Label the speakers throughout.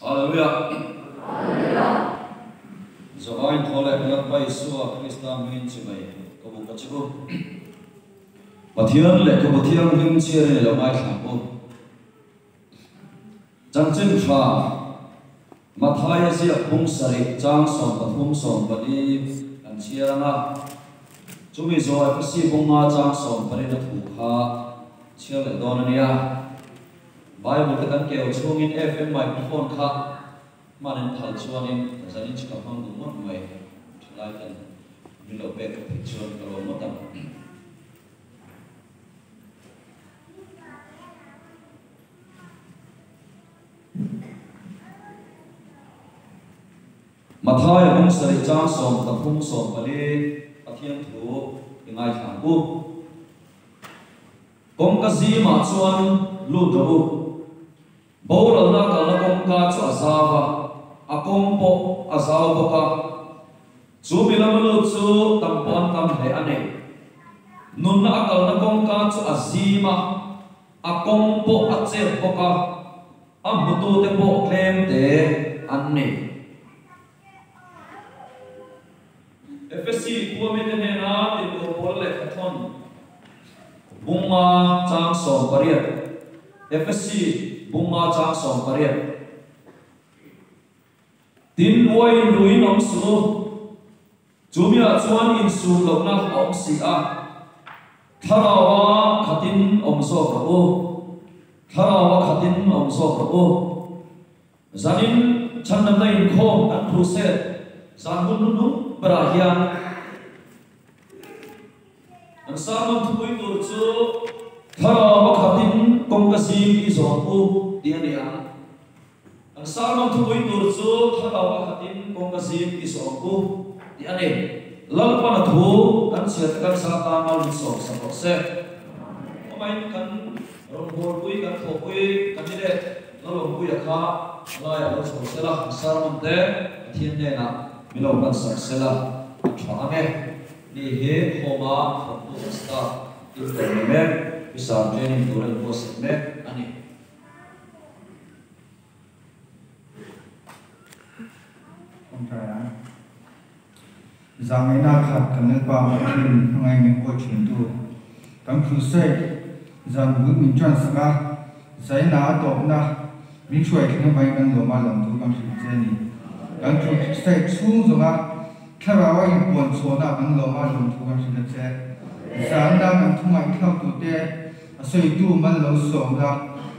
Speaker 1: Hallelujah. So I call it not by so Christian means by Kabukachigo. But here let Kabutian him cheer in the mic. Jantin Fa Matthias Pungsari, Johnson, Patumson, Badi, and Sierra. Jumizo, I see Bunga Johnson, Parina Tuha, Chill Donania. Bible kan kêu chung in FM microphone kha manin thal chuan in zanin chika hang du mot mai thlai kan milo pe ko picture ko lo motam Mathai bung sari chang som tathum som pali pathian thu ingai thangu kong ka zima chuan lu do Bawal na kalakong ka sa asawa, akong po asawa ka. Sumilamalot su tampuan tamhe ane. Nun na akal na kong ka sa azima, akong po atse po ka. Ang butute po klem te ane. FSC kuwamit na natin ko po lekaton. Bunga chang so pariat. FSC Bunga chang som pariat tin oi lui nom su chumia chuan in su lo na om si a tharawa khatin om so ka o tharawa khatin om so ka o zanin chanam na in khom an khuset san hun nu pra hian an samam thui tur chu tharawa khatin kong ka si zo u Diania. Ang salmang tuloy turso, thalawa katin kung kasim isoku. Diani. Lalpa na tu, kan siya kan sa tamal iso sa pokse. Kumain kan rombor kuy kan fokuy kan dire lalong kuy ka laya lo so sela salmang te tiende na milaw kan sa sela. Chame ni he homa fotu sta interme bisa training turan bos me ani.
Speaker 2: Rằng na khát cần nước bao thiên ngày mình qua chuyển tu, cầm phụ say, rằng bữa mình chọn sang giải ná đổ na, mình chơi cái máy mình đồ mà làm tu cầm phụ say ni, cầm phụ say chung rồi na, khi mà ai buồn số na mình đồ mà làm tu cầm phụ say, rằng na mình thu mai theo tu thế, xây tu mình lâu sống na,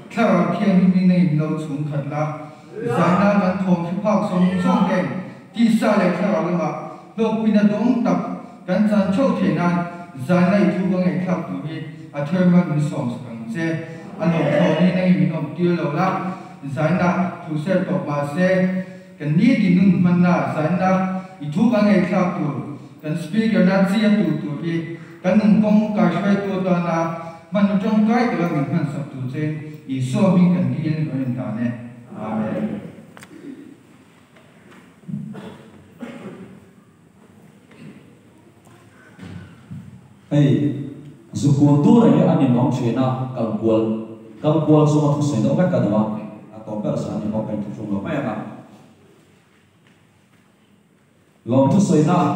Speaker 2: khi mà thiên mình này lâu chung khát na, rằng na mình thong phi phao sống sống đen, đi xa lại khi mà Lộc pina dong tập gan san châu thế nan giải này thu bằng ngày khác tụi mình theo mà mình sống sang xe anh lộc thọ này này mình ông tiêu lâu lắm giải na thu xe tập mà xe cái ní thì nung mình na giải na thu bằng ngày khác tụi cái speaker na chia tụi mình cái nung phong cái xoay tụi đó na mình trong cái là mình phân sắp tụi trên ý số mình cần đi lên cái nền này amen.
Speaker 1: Hey, sukun tu raya ani nong chena kalkual semua tu saya tak makan doang. Atau perasaan yang kau pengen tu cuma apa ya? Long tu saya nak.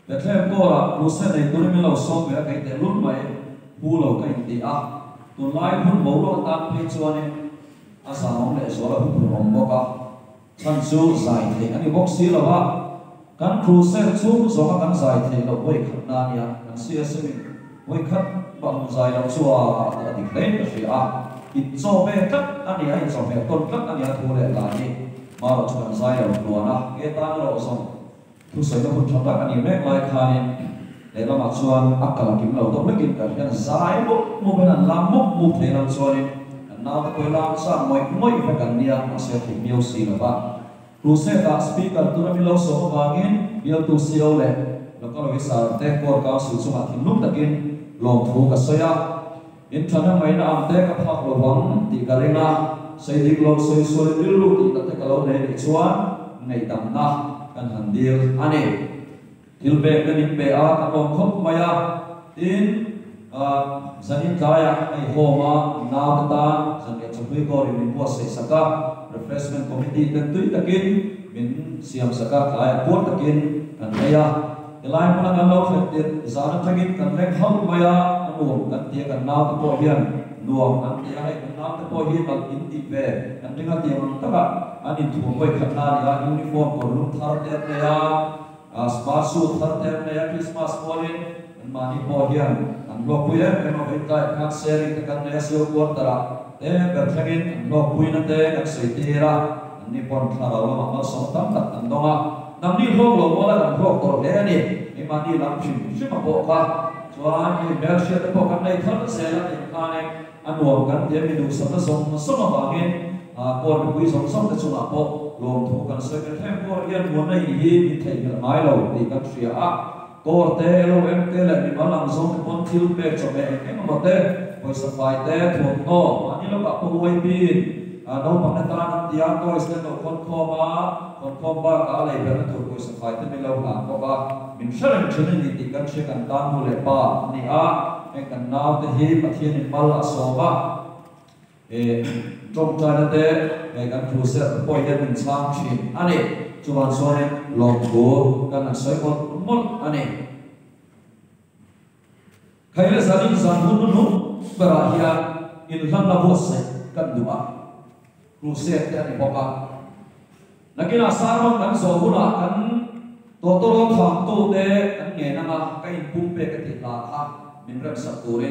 Speaker 1: Betul kau lah, lusa ni tu ni melau sok ya kai terun mai, pulau kai dia. Tu lain pun bawa tak pecuan ni. Asal orang le suara pun rombok ah. Sansu zai ni, ani boksi lah pak. Kan cruiser chung so kan zai the lo boi khat na nia kan sia semi boi khat bang zai lo chua ta dik lein ka sia it so be khat ani ai so be ton khat ani thu le la ni ma ro chuan zai lo lo na ke ta lo so thu sai lo hun thak ani mek lai khanin le la ma chuan akala kim lo to mekin ka hian zai mo ben an lam mu the lam chuan na ta koi lam sa moi fe kan nia ma se thi miu si la ba Ruseta speaker tu nami lau soho bangin biar tu siau le lokal wisar teh kor kau susuma tinum takin long thu kasaya in thana mai na am te ka phak lo bang ti karenga sei dik lo sei soi dilu ti ta te kalau le ni chuan ngai tam na kan handil ane tilbe kan in pe a ka long khop maya tin zanin kaya ay homa naugata zan ke chapui ko rin po sa saka refreshment committee kan tui takin min siam saka kaya po takin kan kaya ilai mo na kan law fletir zana tagin kan lek hal maya anu kan tia kan naug po hian nuam kan tia ai kan naug po hi bal inti ve kan tinga tia mang taka anin thu koi khatna ya uniform ko rum thar ter ne ya spasu thar ter ne ya Christmas morning mani po hian an lo puya eno vitai kan sharing kan ne sio ko tara te berthagin an lo puina te kan seitira ni pon thara lo ma so tam tat an donga namni ho lo wala kan ho ko le ni ni mani lam chim chim po ka chuan ni bel sia te po kan nei thar se la ni ka ne an wo kan te mi du sa ta som ma bangin ko pui som te chunga po lom thu kan se ke them ko hian mo nei hi ni thei mai lo ti kan sia a ko te lo em te le ni balang zong pon thil pe cho me em mo te poi sa fai te thon no ani lo ka po wai bin no pa na ta na tia ko iste no kon kho ba ka le be na thur poi sa fai te me lo la ko ba min sharan chune ni ti kan che kan ta mu le pa ni a e kan na te hi pathian ni mal a so ba trong chana te e kan thu se poi te min chang chin ani chuan so ne long go kan soi ko mol ani khaila zalim zanun nu barahia in lamna bosse kan dua cruset te ani boka nakina sarong kan so huna kan totoro tham tu te kan nge na ma kai pum pe ka ti la kha min ram sa ture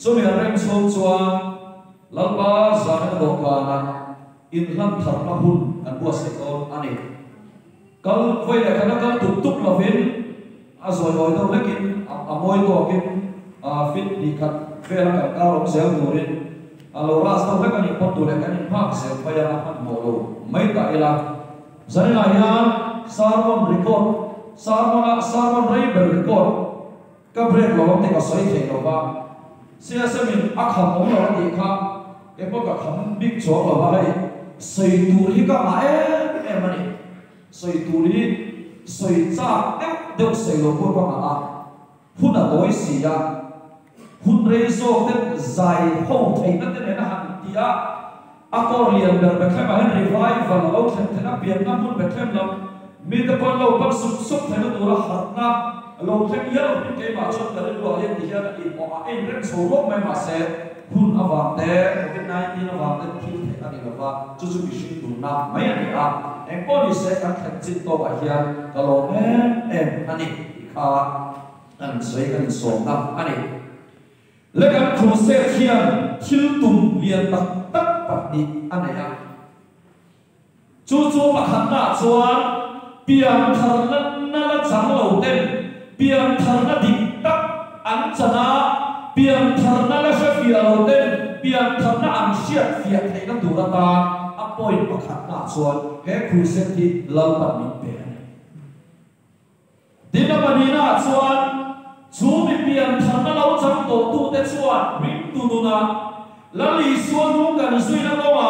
Speaker 1: so mi ram so chuan lalba zana dokana in lam thar na hun kan bosse ko ani kal voi le kana kal tuk tuk lovin azoi oi do lekin amoi to kin fit di khat fel ka ka rom sel nurin alo ras to lekan ni pot tu le kan phak se phaya amat molo mai ta ila zanila hian sarmon rai ber record ka break lo te ka soi the lo ba sia semin akham ong lo ti kha e po ka kham big cho lo ba hai sei tu hi ka ma e mani soi turi soi cha deu sei lo ko pa a hun a doi si ya hun rei zo te zai ho thei na te na han tia a kor lian ber be kha han revival lo thlen thena pian na mun be thlem lam mi te pon lo par sup sup thena tura hatna lo thlen ya lo ke ma chot ta ro ya ti ya i o a en ren so ro mai ma se hun awang te covid-19 awang te thil the ani lo wa chu chu bi shin tu na mai ani a em có đi sẽ các thành tích to vậy hiền cả lỗ em anh đi khá anh suy anh sống năm anh đi lấy các khu sẽ hiền thiếu tùng liền tắc tắc bạc đi anh này à chú bạc hắn đã choan biang thằng nó chẳng lâu tên biang thằng nó đi tắc anh chana biang thằng nó sẽ phía lâu tên biang thằng nó ăn xiết phía thấy nó đủ ra ta apoi pakhat na chuan he cruset hi lalpan min pe dina panina chuan chu mi pian thanna lo chang to tu te chuan rim tu nu na lali suan nu kan sui na lo ma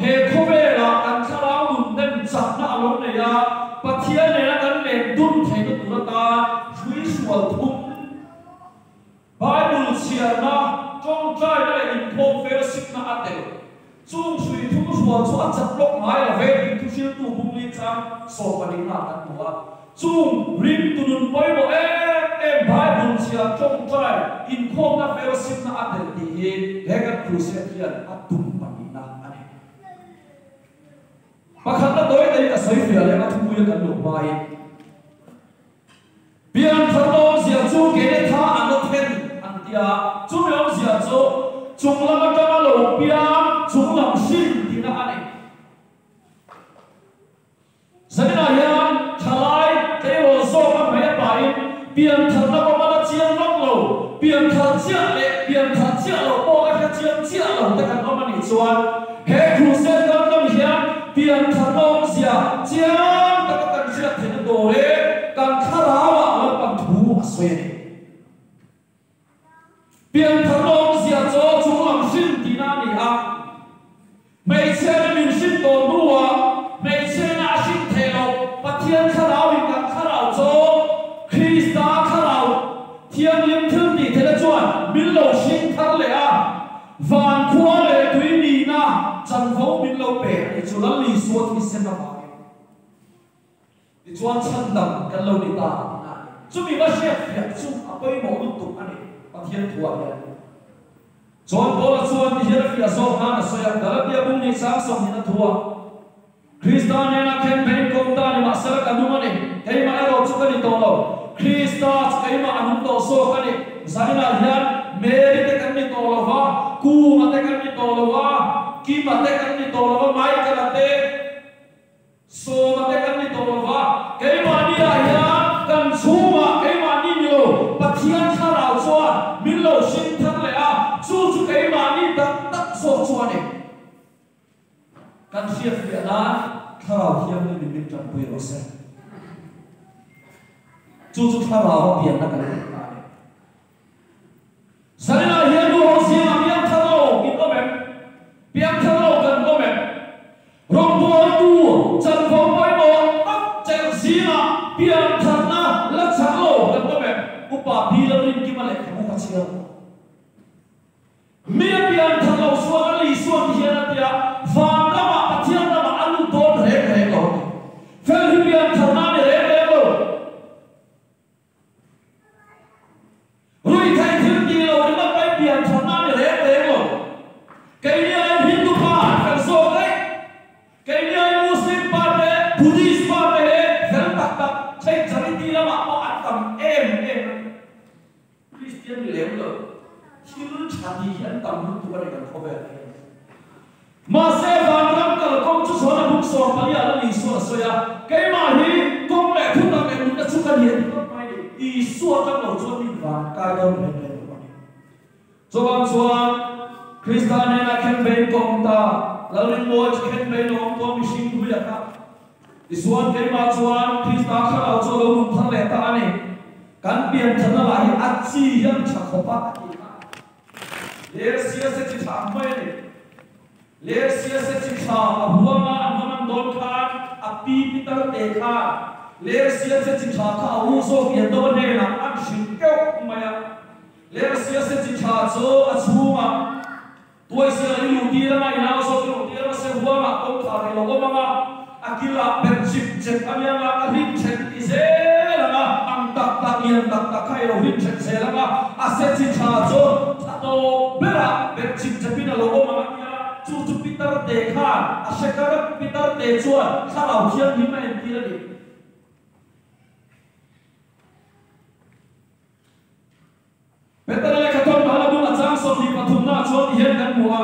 Speaker 1: he khovela kan khala mun den chap na lo ne ya pathia ne na kan le dun thei na tu ta chui sual thum bible chia na trong trai na in phong fellowship na atel chung sui thu sual chu a chat lok mai la ve in thu sil tu bung li chang so paning na kan tu a chung rim tu nun poi bo em bible chia trong trai in phong na fellowship na atel ti he hegan cruset hian atum paning na ani pakhat na doi dei ka soi fia le ma thu ya kan lok mai bian thalo sia chu ke ne tha an lo then an tia chu yom sia chu chung lama kama lo piang chung lam shin tina ani zanina hian thalai teo zo ma me pai pian tharna ko ma chiang long lo pian thar chia le pian thar chia lo po ka chiang chia lo ta kan ma ni chuan he cruset kan kam hian pian thar long sia chiang ta ka kan chia thina do le kan kharawa la pan thu asoi ni pian thar long sia cho chung lam shin tina ni a mei chen min shin to nuwa mei chen a shin thelo pathian kharau in kan kharau cho krista kharau thiam lim thum ti thela chuan min lo chân phố min lâu bể thì chú lắm lì xua thì xem là phải thì chú ăn chân đầm cái lâu đi ta chú bị bắt chef việc chú à bây mổ lục tục anh ấy bằng thiên thua vậy chú ăn bố là chú ăn thì hiện phía sau ha là xoay đó là bia bung đi sáng xong thì nó thua Krista này là campaign công ta nhưng mà sẽ là cả đúng anh ấy cái mà ai chú cái đi tổ lâu Krista cái mà anh tổ số cái này giải là hiện Mary te kan ni tolo va ku ma te kan ni tolo va ki ma te kan ni tolo va mai ka la te so ma te kan ni tolo va ke ma ni a ya kan chu ma ke ma ni lo pathian kha rao chwa min lo shin thang le a chu chu ke ma ni tak tak so chwa ne kan chef ya na kha rao hiam ni min tan pui ro se chu chu kha rao pian na kan Saya nak hidup orang yang biang thalo, itu mem, biang thalo kan itu mem. Rombongan tu, jangan kau mo, tak jangan sila biang thana, lacak lo kan itu mem. Upah bila ni gimana kamu kacau. Mia biang thalo suara li suara hiana dia, faham nama patian nama anu don rek lo. Fel biang thana ni rek lo. Rui kai thil di lo ni mak pai biang thana ni rek lo. Kai ni ai Hindu pa kan so kai. Kai ni ai Muslim pa de, Buddhist pa de, fel tak tak chai chari di la ma o atam em. Christian ni lem lo. Hilu chadi hian tam lu tu kan kan khobe. Ma se van ram kal kom chu sona buk so palia la li so ya. Kai ma hi kom le thu ta me mun ta chu kan hian ko mai ni. I so ta lo chu ni van ka don le le. Chuan Krista ne na campaign kom ta lalin mo campaign om to mi sing hu ya ka. Isuan kai ma chuan Krista kha lo chu lo mun thang le ta ni. Kan pian thana la hi achi hian cha khopa le sia se chi tha mai ni le sia se chi tha huanga anam don khan api pitar te kha le sia se chi tha kha hu so ki do ne na an shin keu maya le sia se chi tha cho a chuma toi se ai lu ti la ina so ki lu ti la se huanga kom tha re lo manga akila pen chip chen amianga a hin chen ti se la ang tak tak yan tak tak khai lo hin chen se la a se chi tha cho to bera pen chip chen na lo manga chu chu pitar te kha a shekara pitar te chuan kha lau hian ni mai ti la ni Petale katon bala bu achang so ni pathum na chuan hian kan muwa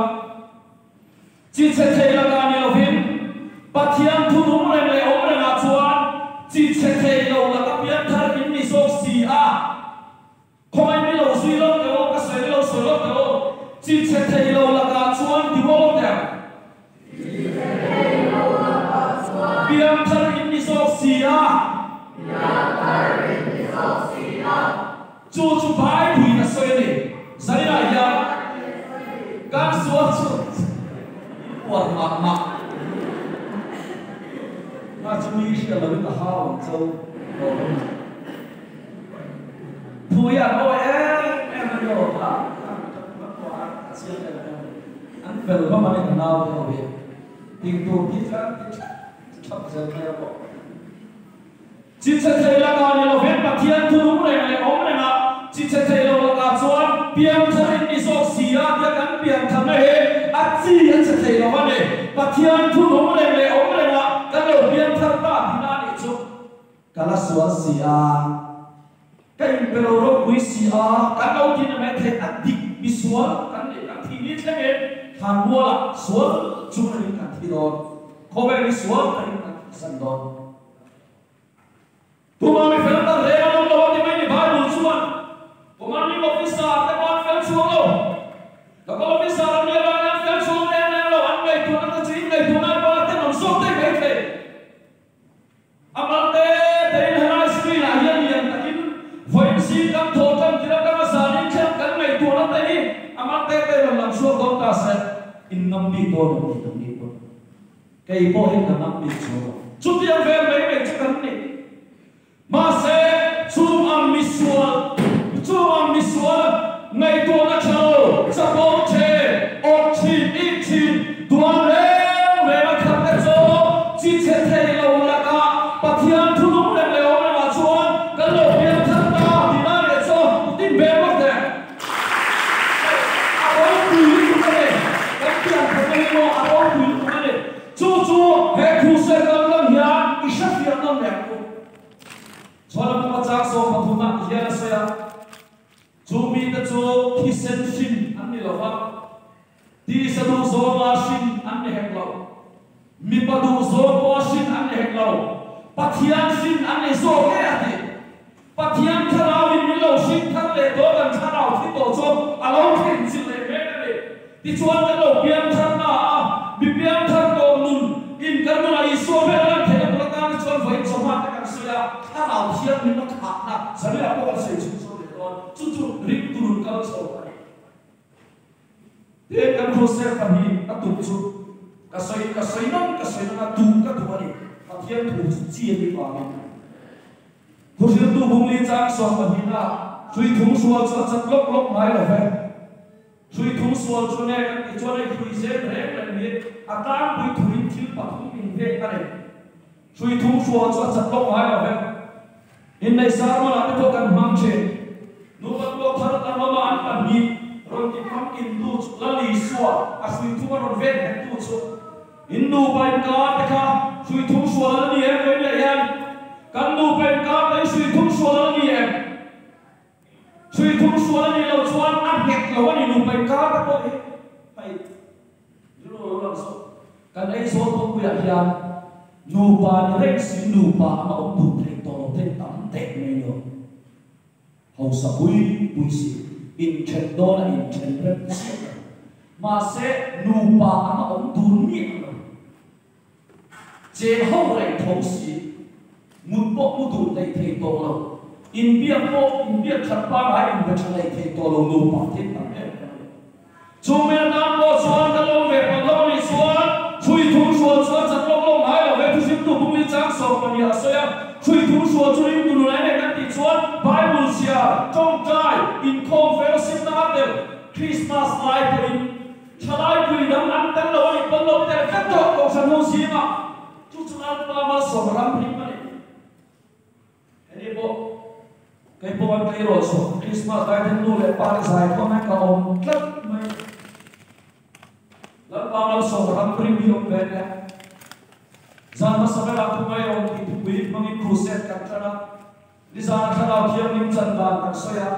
Speaker 1: chi che thei la ga ni lo hin pathian thu num le le om le na chuan chi che thei lo la ka pian thar in ni so si a khoi mi lo sui lo te o ka se lo so lo te o chi che thei lo la ga chuan di wo te pian thar in ni so si a chu chu bai bui na soi ni sai na ya kan so chu wa ma na chu mi shi la bi ta ha wa châu thu ya no em no ha anh về có mà cái nào thì biết tình tu kỹ khác chắp giờ theo bộ chỉ sẽ thấy là nào nhiều việc mà thiên thu đúng này ống này mà chỉ sẽ thấy là cả chuan biếng thân đi so xì á biếng cắn biếng thằng này á chi anh sẽ thấy là vấn đề mà thiên thu đúng này ống này mà cái đầu biếng thân ta thì na đi chụp cái là số xì á cái bên đầu đó quý xì á cái đầu tiên là mấy thầy ăn thịt bị số cái này cái thịt đi thế này hàng mua là số chúng mình cái thịt đó có vẻ bị số cái này sẵn đó Tuma mi fel ta re ma lo ti mai ni ba lu chuan tuma ni mo pisa te ma fel chuan lo ka ko pisa ra ni la na fel chuan ne lo an ngai tu na chi ngai tu na ba te non so te kai te amal te in hana screen a hian hian takin voice si kam tho tam tira ka sa ni khem kan ngai tu na te ni amal te lam so do ta se in nam bi to ni to kai bo in nam bi cho chu ti am ve mai chu kan ni Mase chuam misual ngai to na chalo sapong che o chin in chin tuan re khi sen sin anh đi lâu ha đi sa du zo ma sin anh đi hẹn lâu mi pa du zo po sin anh đi hẹn lâu pathian sin anh đi zo cái gì pathian thao in mi lâu sin thang lệ đó gần thao thì tổ cho alo khen sin lệ mẹ này đi chuan cái lâu biam thang na bi biam thang đồ nun in cái nó là iso mẹ nó thế nó là cái chuan phải cho mặt cái sự là thao hiền mình nó khác na sao lại có cái sự chúng chú rip turun kalau soal. Dia kan proses kami atau tu kasai non tu kat ni. Akhirnya tu cia di bawah. Proses tu bungli jang soal kami na. Sui thung soal sat lok mai lah fe. Sui thung soal cune kan cune proses rek ni. Atang bui thuin thil patung in ve kan. Sui thung soal sat lok mai lah fe. In nei sarma na tu kan mangche. Nubat lo tharat amama an pami ron ki kam in du lali suwa asui thuma ron ven han tu chu innu pai ka taka sui thum suwa ni em ko ni yan kan nu pai ka pai sui thum suwa ni em sui thum suwa ni lo chuan an hek lo ni nu pai ka ta ko pai lo lo so kan ai so to ku ya yan nu pa ni rek sin nu pa ma om tu thei to te tam te ne yo hầu sa bui si in chen do la in chen rep si ma se nu pa ama om tur mi lo je hầu lại thấu si mun po mu tu dai thei to lo in bia khat pa ai in ba chan dai thei to lo nu pa te ta e chu me na po chuan ka lo ve pa lo ni chuan chui thung chuan chat lo mai lo ve tu sim tu bung li chang so pa ni a so ya chui thung chuan chu rim tu nu lai ne kan ti chuan Bible sia trong trai in conference na del Christmas life in chalai pui dam an tan lo ni pon lo te ka to ko san ho si ma chu chuan pa ma so ram ri ma ni ani bo kai po an kai ro so Christmas life den nu le pa sai ko na ka om tlat mai la pa ma so ram ri mi om ve ya zan ma sa la ku mai om ki tu bi mangi crusade ka chana Dizan kharap hiam nim chan ban kan soya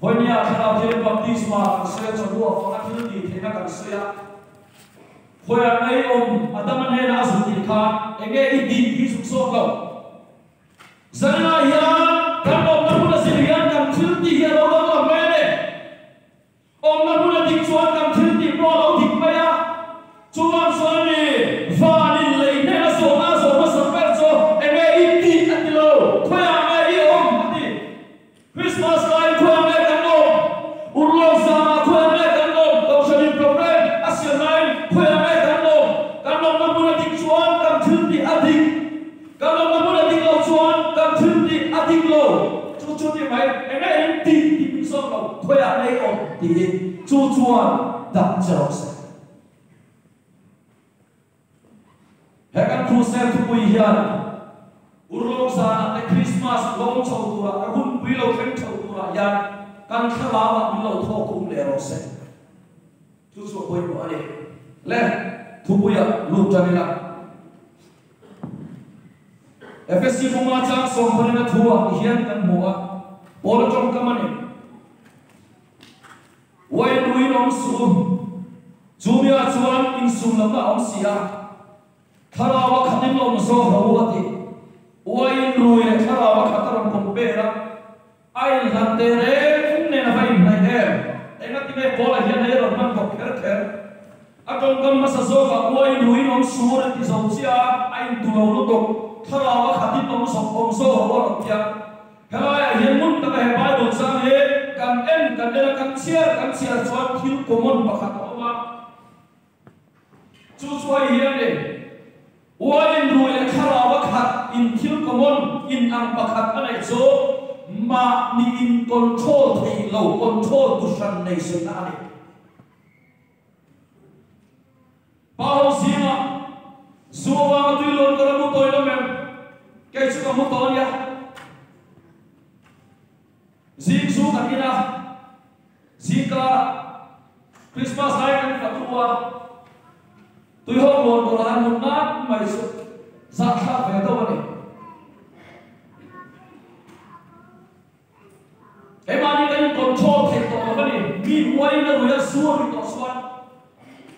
Speaker 1: vonia kharap hiam baptisma kan soya chadua fona thil di thena kan soya khoya nei om adaman he na asu ti kha enge I di ki su so lo zana ya kan om na pula sirian kan thil ti hi lo lo me ne om na pula dik chuan kan thil ti lo lo dik ma ya chuan so ni vanin lei ne na so ma sa per so enge I di atilo khoya Christmas life ko ang lekano urlog sama ko ang lekano daw sa ni problem asya line ko ang lekano kanong na muna dik chuan kam thildi adik kanong na muna dik lo chuan kam thildi adik lo chu ni mai ene ti ti so lo ko ang lei on ti chu chuan dak chao se hekan crusade tu pui hian urlog sana te Christmas long chau tura hun pui lo khem chau tura ya kan khalawa mi lo tho kum le ro se chu chu pui mo ani le thu puya lu tanila FSC fuma chang som bhanina thua hian kan moa pol chom kamani wai lui long su jumia chuan in sum lam na om sia khalawa khanim lo so hawati Uai lui le khara wa khataram kompera ai lante re ne na vai nai em enga ti me bola hian nei ron man ko kher atong kam ma sa zo ka uai lui nom sur ti zo chia ai tu lo lu to khara wa khatim nom so om so ho ro tia khala hian mun ta he bai don sang he kan en kan chia chuan thil komon pakhat oma chu chuai hian ne uai lui le khara wa khat in thil komon in ang pakhat anai cho ma ni in control thei lo control tu san nei sun ani pao sima zuwa tu lon kara mu toilo mem kai chu ka mu ton ya zik su kanina zika Christmas hai kan fatua tu ho lon ko ran mun na mai su sa kha ve to ni e mani kan control thei to ba ni mi quay na ruya suwa mi to suan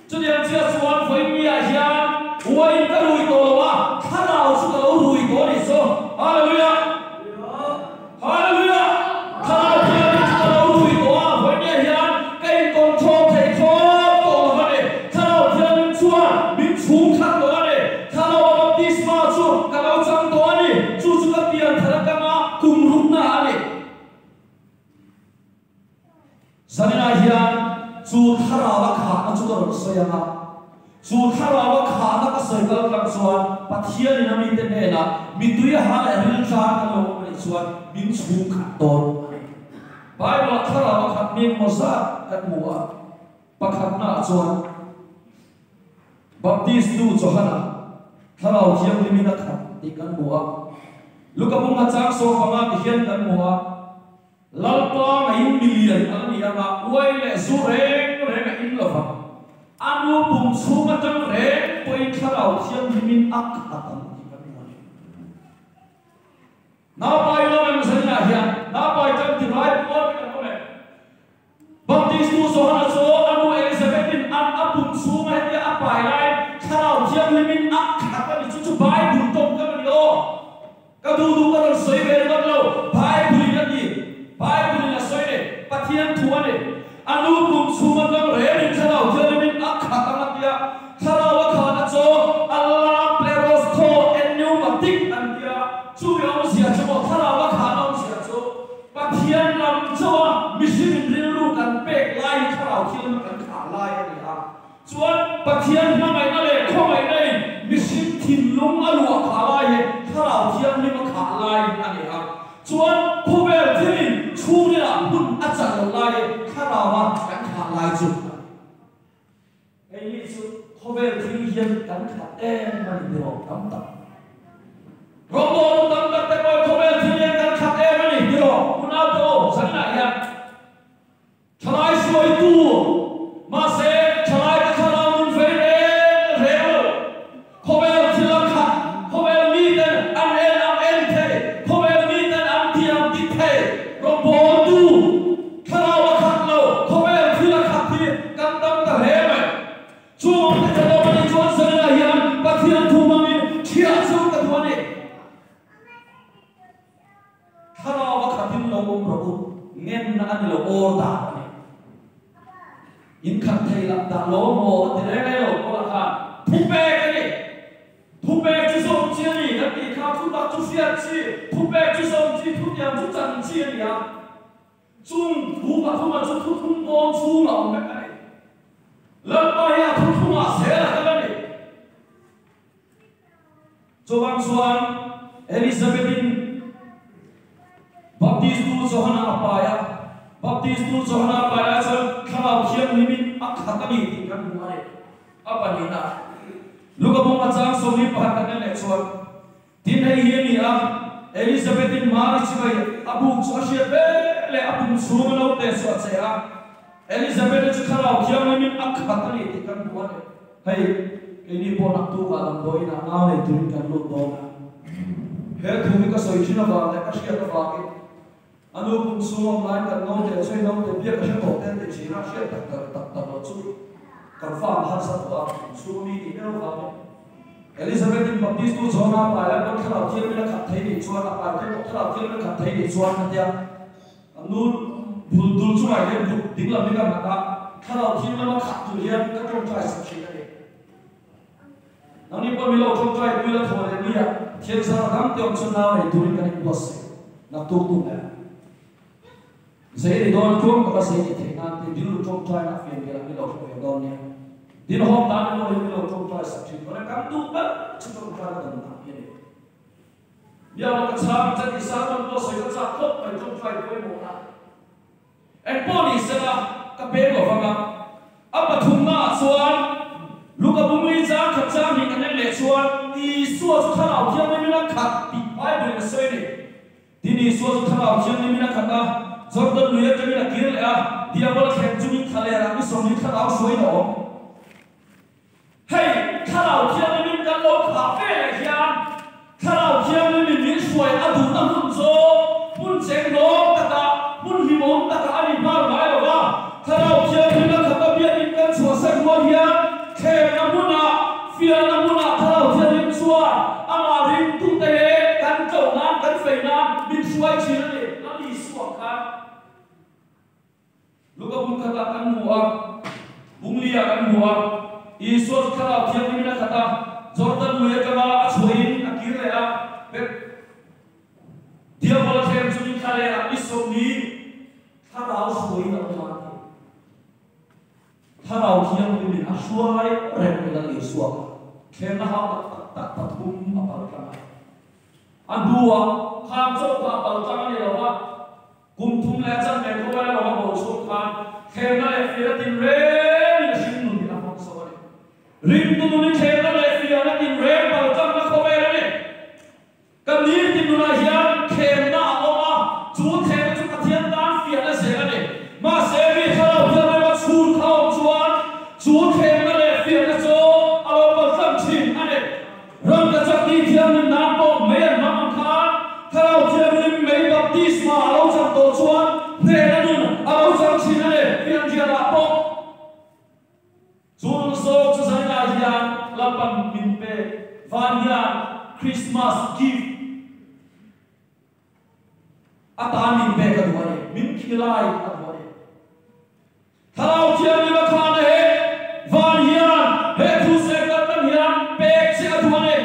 Speaker 1: cho nên chia suan với mi à hiền quay ta rui to wa khala su ta rui to ni so hallelujah hallelujah khala hiền ta rui to wa với mi hiền cái con thô thầy thô to mà này khala hiền suan mi chung khăn to này khala baptisma chu kalau chang to ni chu chu ka pian thara kama kum ruk na ni sanina hiền chu khara wa kha chu to soyanga chu khara wa kha na ka soigal kam suan pathian ni nami te ne na mi tuya ha la ril sa ka lo ni suan min chu kha ton bible khara wa kha min mo sa kat muwa pakhat na chuan baptist tu johana khara hiam ni na kha ti kan muwa lukapum ma chang so panga ti hian kan muwa lalpa ngayon million alam niya nga uway le zureng reng in lova anu bung sumatang reng poin kharaw siyang himin ak atang napay naman sa niya yan napay kang tiray po baptist tu so hana so anu Elizabethin ang abung sumat niya apay lai kharaw siyang himin ak atang ichuchubay buntong ka niyo kadudu ka ng soy meron lo bay bulinan niya Bible na soine pathian thuane anu bum suman lang re khala uthalemin akha dia khala wa khana cho Allah pleros tho pneumatic andia chu yom sia cho khala wa khana sia cho pathian lam cho mission drilu kan pek lai khala uthil kan kha lai ania chuan pathian na mai na le khomai nei mission thin lung alwa kha lai khala uthil ni ma kha lai ania chuan khovel thin chu ni la hun achal lai kharawa kan kha lai chu ei ni chu khovel thin hian kan kha em man diro tam ta robo tam ta te boy khovel thin hian kan kha em man diro una to sanna ya thalai soi tu ma se thalai ka khala mun fe re khovel thin la kha khovel ni ten an el the khovel ni ten am ti the robo tu kharawa khatlo khovel thila khati kam tam ta he mai chu te chalo mani chuan sanna hian pathian thu mami thia chu ka thuani kharawa khatin lo robo ngen na an lo or da ni in khat thei la da lo mo te re lo ko la kha thu pe ka ni thu pe chu som chi ni ka ti kha thu ta chu sia chi thu pe chu som chi thu tiam chu chan chi ni ya chung bu ba thu ma chu thu thung bom chu ma om ka ni la pa ya thu thu ma se la ka ni chobang suan Elizabethin baptist tu johana apaya baptist tu johana apaya chal khalaw khiam limin akhatani ti kan muare apani na lukabong achang somi pahakan le chuan tin hei hi ni a Elizabethin mari chibai abu chashia be le abu sumalo te so chea Elizabeth chu khalaw khiam limin akhatani ti kan muare hei ini pon aktu ka lam boina na le turin kan lo do na he thumi ka soi china ba le ka shia ka ba ke anu pun suam lai kan no te choi no te bia ka she ko ten te china shia tak lo chu kan fa har sa to sumi ni no ba Elizabeth baptist tu zona pa la kan khalaw thiam la khat thei ni chuan a pa ke ko khalaw thiam la khat thei ni chuan na tia anu bul dul chu mai le ding lam ni ka na khalaw thiam la khat tu hian ka tong trai sa chi na ni nani pa mi lo tong trai pu la thole ni ya thiên sa dam te om chun na mai turin kan ni bos na tu tu na zai ni don tum ka sai ni the na te dil tong trai na fian ke la mi lo ko don ni din hom dan no mi lo tong trai sa chi ko kam tu ba chu tong trai da na ni ya ma ka cham cha ni sa don bo sai ka cha khop mai tong trai ko mo na en po ni se la ka pe lo fa ga apa thum na chuan luka bumli cha khat cha mi kan le chuan ti suwa chu thalaw thiam ni la khat pi bible na soi ni ti ni suwa chu thalaw thiam ni la khat a jordan luya ka ni la kir le a diabol khen chu ni thale ra mi som ni thalaw soi no hey thalaw thiam ni kan lo kha pe le hian thalaw thiam ni ni suai a du na hun zo mun cheng no ta ta mun hi mom ta ka ani mar mai lo ba luka bung kata kan mua bunglia kan mua Isus kala tiang ini kata Jordan muya kala acuin akhirnya ya dia bola tem suni kala Isus ni harau suin atau harau tiang ini asuai remela Isus kena hak tak bum apa kala andua hamso apa kala ni lawa kumtum lejan mereka lawa bosok kan kena efiratin re rindu ni kena lefiana din re balkam na khobera ne kamir din na hian kena oma chu kena chu pathian dan fiana sera ne ma sevi khalo thame ma chur khao chuan chu kena lefiana cho alo balkam chin ane ram ka chakti thiam ni nam bo me ma kha khalo thiam ni me baptisma alo cham to chuan ne na nun alo cham chin ane fian dia la po Jun so susana hian lapan minpe vanya Christmas gift ata minpe kadwane min khilai kadwane thalau thiam ni makhana he vanya he thu se katan hian pek se kadwane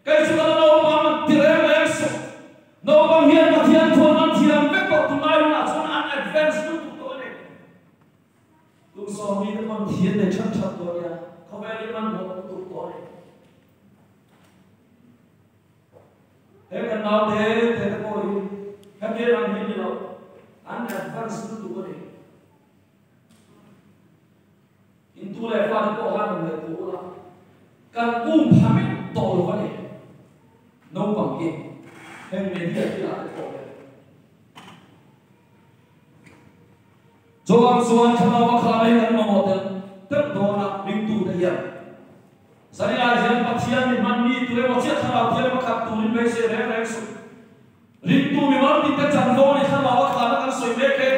Speaker 1: kai chu kadano mam tirem ekso no bang hian pathian thon thiam pek ko tunai na chon an advance tu Lúc sau khi con thiên để chắc chắn rồi nha, không phải đi ăn một tụt rồi. Thế cần nào thế thế thôi, các kia làm gì đâu, ăn là văn sư tụt rồi. In tu lại pha được có hàng người tụt là, cần phá mấy tổ rồi vậy, nấu bằng gì, hem miếng gì là tổ rồi. Joang suan khawa khalai kan mamotel tak dona ringtu da hian sari a hian pathian ni manni tule mo chia khala thian ma khap tu rin be se re re su ringtu mi war ti ta chan do ni khala khala kan soi me ke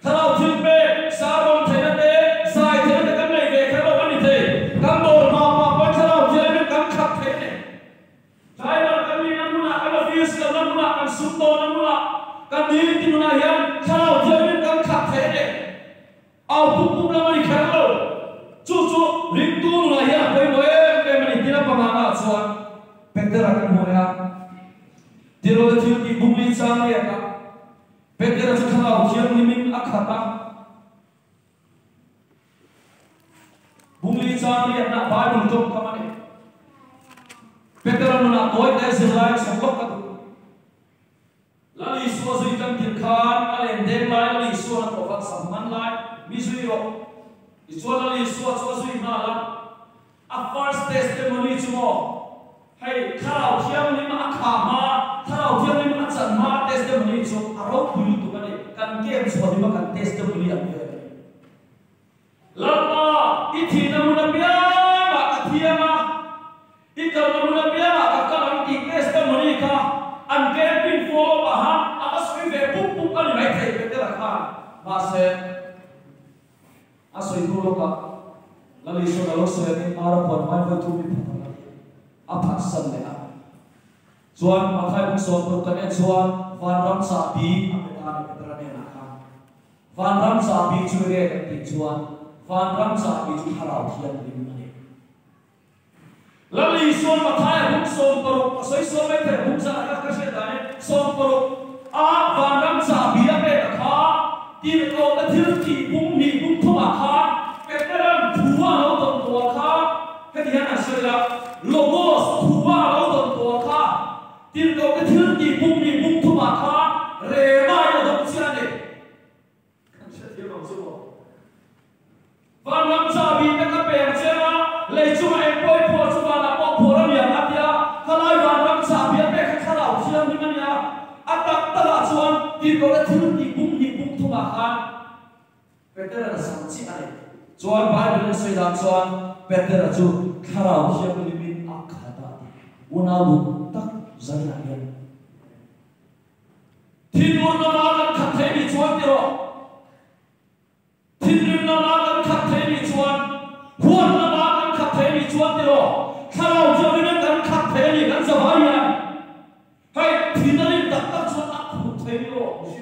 Speaker 1: khala thian be sa ron thena te sai thena kan nei ve khala ani the kam do ma pa khala thian me kan khap the ne sai ma kan ni namuna kan fius kan namuna kan sum do namuna kan ni ti na hian khala thian me kan khap the ne au pum la mani khalo chu ringtu na hian koi noi ke mani tina pamana chuan pektera kan moya tiro thil ti bumli chang ya ka pektera chu khala thian ni min akhata bumli chang ya na ba dum tok kamane pektera na toy te silai saklok ka lali so zui tam tin khan alen deng lai lali so na to fak samman lai mi zui ro iso lali so zui na la a first testimony chumo hay khala thiam ni ma kha ma khala thiam ni ma chan ma testimony chu aro phulu tu kane kan game so ni ma kan testimony a pe lama I thi na mu na pia ma ka thiama I ka na mu na pia ka ka an ti testimony ka an game pin follow ba ha a sui ve pup ani mai thai pe te la kha ma se a soi tu lo ka lali so da lo se ni ara pon mai va tu mi pha a phat san le a chuan ma thai bung so tu ka ne chuan van ram sa bi a pe ta ne tra ne na kha van ram sa bi chu re ka ti chuan van ram sa bi chu harau thian ni ma ne lali so ma thai bung so paru soi so me te bung sa ka se da ne so paru a van ram sa bi a pe kha ti ko la thil ti bung ni bung thuma kha pe te ram thuwa lo ton to kha ka ti na se la logos thuwa lo ton to kha ti ko ka thil ti bung ni bung thuma kha re mai lo dong sia ne kan se ti lo so van ram sa bi ta ka pe che ma le chu ma en poi pho chu ma la po pho ram ya atia khalai van ram sa bi pe ka khalau thiam ni man ya atak ta la chuan ti ko ka thil ti bung ni bung thuma kha Peter sang chi ai chuan Bible soi dang chuan Peter chu kharau thiam ni min akhata una lu tak zai na hian thinur na ma kan khat thei ni chuan ti ro thinur na ma kan khat thei ni chuan huan na ma kan khat thei ni chuan ti ro kharau thiam ni kan khat thei ni kan zawai ya hai thinari tak tak chuan a khu thei ro shi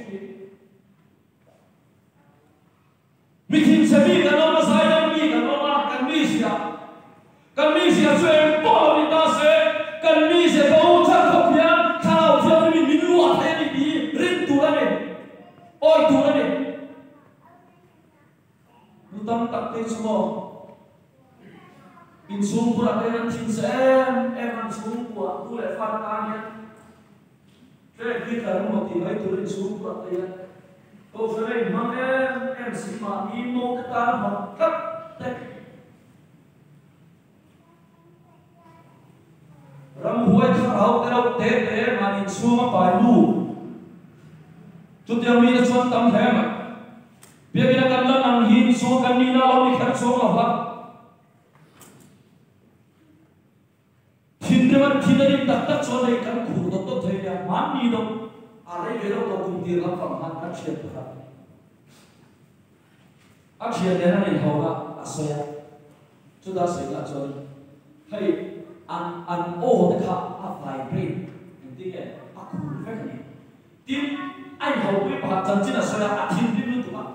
Speaker 1: mi thim se mi kan oma sai dam mi kan oma kan mi sia chuyện bỏ đi ta sẽ kan mi se bo cha khop ya thao theo mi min lu a the ni đi rin tu la ne oi tu la ne nu tam tak te sumo in sung pura te nan thim se em an sung pura tu le fa ta ne thế khi cả một thì mấy tu lên sung pura te tôi sẽ lấy mang em sĩ mà đi mô cái ta mà cắt đấy ram huai thằng hậu cái đâu té mà nhìn xuống mà bài lu chút tiêu mi chuan tâm thế mà bây giờ cái lần năng hin xuống cái ni na lâu đi khát xuống là vậy thiên cái thiên đi đặt đặt cho này cái khu đó tốt thế này mán đi đâu à đây về đâu có công ty làm phẩm hành các chuyện khác ác chuyện này là hậu là sao chúng ta sẽ là cho hay ăn ô để khá phải brain tí cái khu phép này tim anh hậu với bà chân chỉ là sao là thiên tim luôn tụi bạn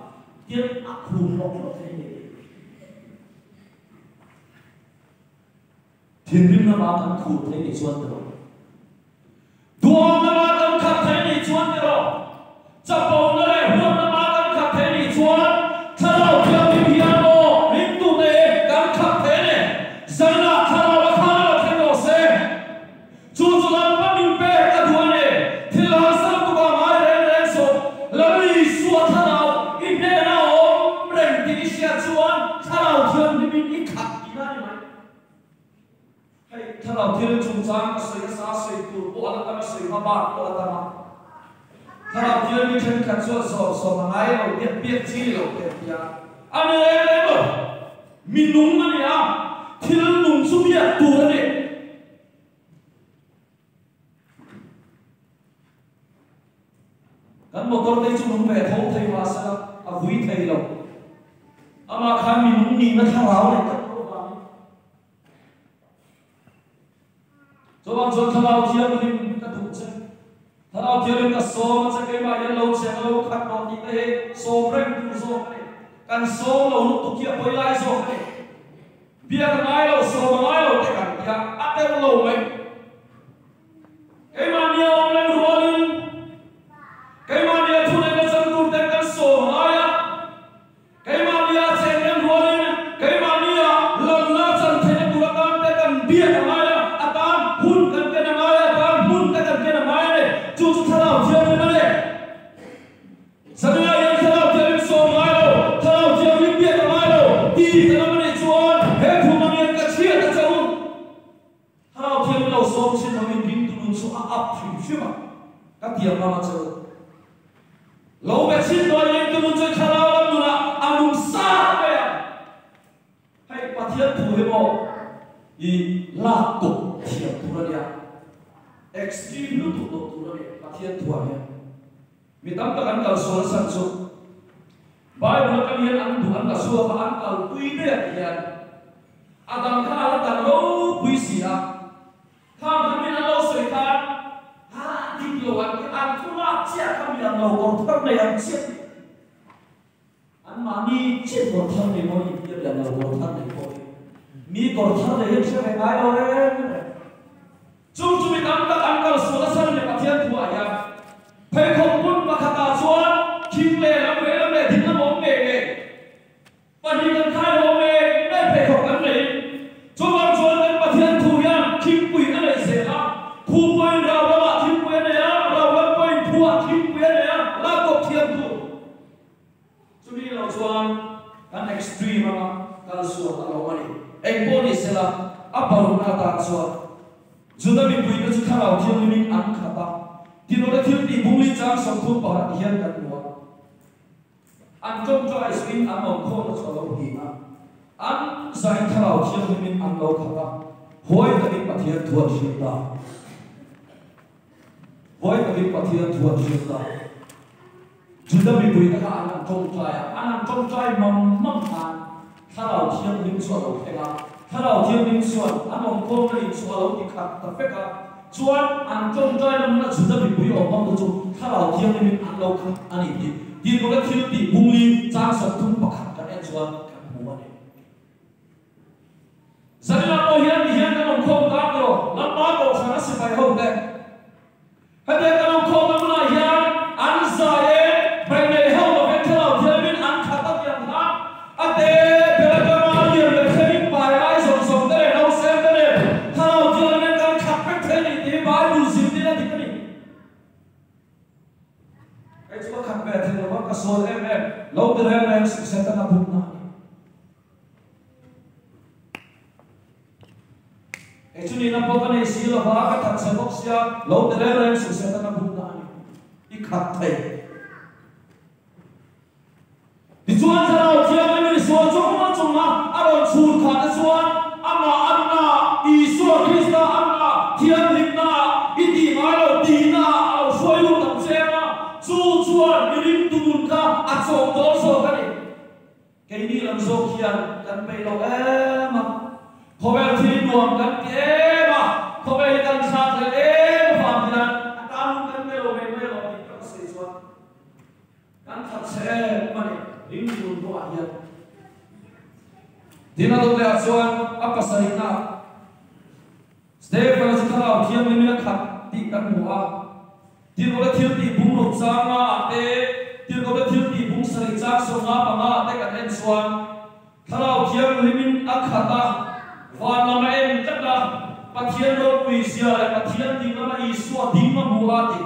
Speaker 1: tim khu lọc thế này thiên tim nó bảo thằng khu thế này xuân rồi đuông nó bảo thằng khát thế này xuân rồi chấp bầu nó lại huống nó bảo thằng khát thế này xuân thằng nào theo đi piano linh tu đề thằng khát thế này dân là thằng nào là khá là thế nào sẽ chú làm bắt mình bé cả đuôi này thì là sao tụi bà mai đến số là vì xua thằng nào ít đề nào ốm rèn thì xe xuân thằng nào theo đi mình ít khát đi này mày thằng nào theo chúng trang xây xa xây tụ bộ là ta xây mà bạc bộ là ta mà thằng nào theo đi trên khát xuân sổ mà ngay rồi biết chi rồi biết ya anh em rồi mình đúng mà nè thì nó đúng số biết tụ ra đấy cái một câu đây chúng đúng về thấu thầy hóa sao quý thầy rồi mà khám mình đúng nhìn nó thao áo này cho bạn cho thằng nào thiêu lên cái thủ chân thằng nào thiêu lên cái số mà sẽ cái mà yên lâu sẽ lâu khát nó thì thế số rèn tu số này căn số lâu lúc tụ kia quay lại số này bia cái mai lâu số mà mai lâu cái cả kia ăn cái lâu mấy cái mà nhiều lên rùa lên cái mà nhiều thu lên cái chân tu tên cái số mà ai á cái mà nhiều xem lên rùa lên cái mà nhiều lần nào chân thế này tu là cái tên bia cái mai hun kan ke namaya kan hun kan ke namaya ne chu tharau thiam ne mane sabia yan tharau thiam so mailo tharau thiam ni bia ka mailo ti ta mane chuan he thu mane ka chia ta chau tharau thiam lo so chin mane bin tu nun chu a ap phim ma ka tiam ma chau lo be chin do yan tu nun chu tharau lam nu na amum sa be hay pathian thu he mo I la ko thiam tu ra dia extreme lu tu ra dia pathian tu dia mi tam ta kan kal so san so bible kan hian an du an ka so ba an kal pui de hian adam kha la ta lo pui sia kham min an lo soi ta ha ti lo an tu la chia kham min an lo ko thak nei an chia an ma ni chia ko thak nei mo ni dia la lo ko thak nei ko mi còn thằng này hết sẽ phải rồi chúng mình đang ăn cả số là sân để bắt thiên thua à phải không muốn mà khát ta xuống kim lệ lắm về thì nó bóng nghề và đi gần khai bóng nghề đây phải không ăn này chúng bạn xuống đến bắt thiên thua nha kim quỷ cái này sẽ là thu quên rào đó là kim quên này á rào vẫn quên thua kim quên này á là cột thiên thua chúng đi là xuống cái extreme mà cái số là lâu này anh bố sẽ là áp bảo na ta so chúng ta mình quỳ cái chúng ta làm thiêu mình ăn khát ta thì nó đã thiêu đi bung lên trang sống thôn bảo là hiềnกันหัวăn trong cho ai xin ăn mỏng khô nó cho lâu gì mà ăn giải thảo thiêu mình ăn lâu khát ta hối ta đi bắt thiêu thuần chuyện ta hối ta đi bắt thiêu thuần chuyện ta chúng ta mình quỳ cái ăn trong trai mầm ănถ้าเราเทียมลิ้นส่วนเราเองถ้าเราเทียมลิ้นส่วนอันมองโค้งลิ้นส่วนเราติดขัดแต่เฟก chuan an trong trai nó là chúng ta bị bùi ở mong chúng ta bảo thiêng nên ăn lâu khát anh ấy thì có cái thiếu bị bung li trang sản thung bạc khát cái em chuan cái mua này giờ là tôi hiện cái nông không cá rồi lắm bao đồ khá sẽ phải hậu đấy hay là cái nông không nó là hiện ăn dài vậy này hậu mà cái thao thiêng nên ăn khát tất nhiên ha anh thế số em lâu từ em sẽ tăng bụng nào cái chuyện này nó có này xí là hóa cái thằng sản xuất xia lâu từ em sẽ tăng bụng nào ít khát thầy thì chuan ra đâu chia với mình số chúng nó ở chuột khát cái chuan anh Isu Krista anh thiên linh na ít đi nói đâu đi na ở suy luôn tầm xem na chu chuan mình tuôn ka ắt sổ đó sổ cái này cái này làm sổ kia cần phải lo em mà không phải thì nuông cần em mà không phải cần sao thì em phạm thì là ta cần phải lo thì các sự chuan cần thật sẽ mà này linh tuôn của anh em thì nó đâu là chuan apa sarina Stephen sẽ thao thiêng với mình khát tị căn mùa tiền có thiếu tị bung lục sang mà thế tiền có thiếu tị bung sợi chắc sông ngã bằng ngã thế cả em xuân thao thiêng với mình ác khát ta và làm em chắc là bắt thiêng đâu quỳ xia lại bắt thiêng tìm nó là Isu tìm nó mùa thì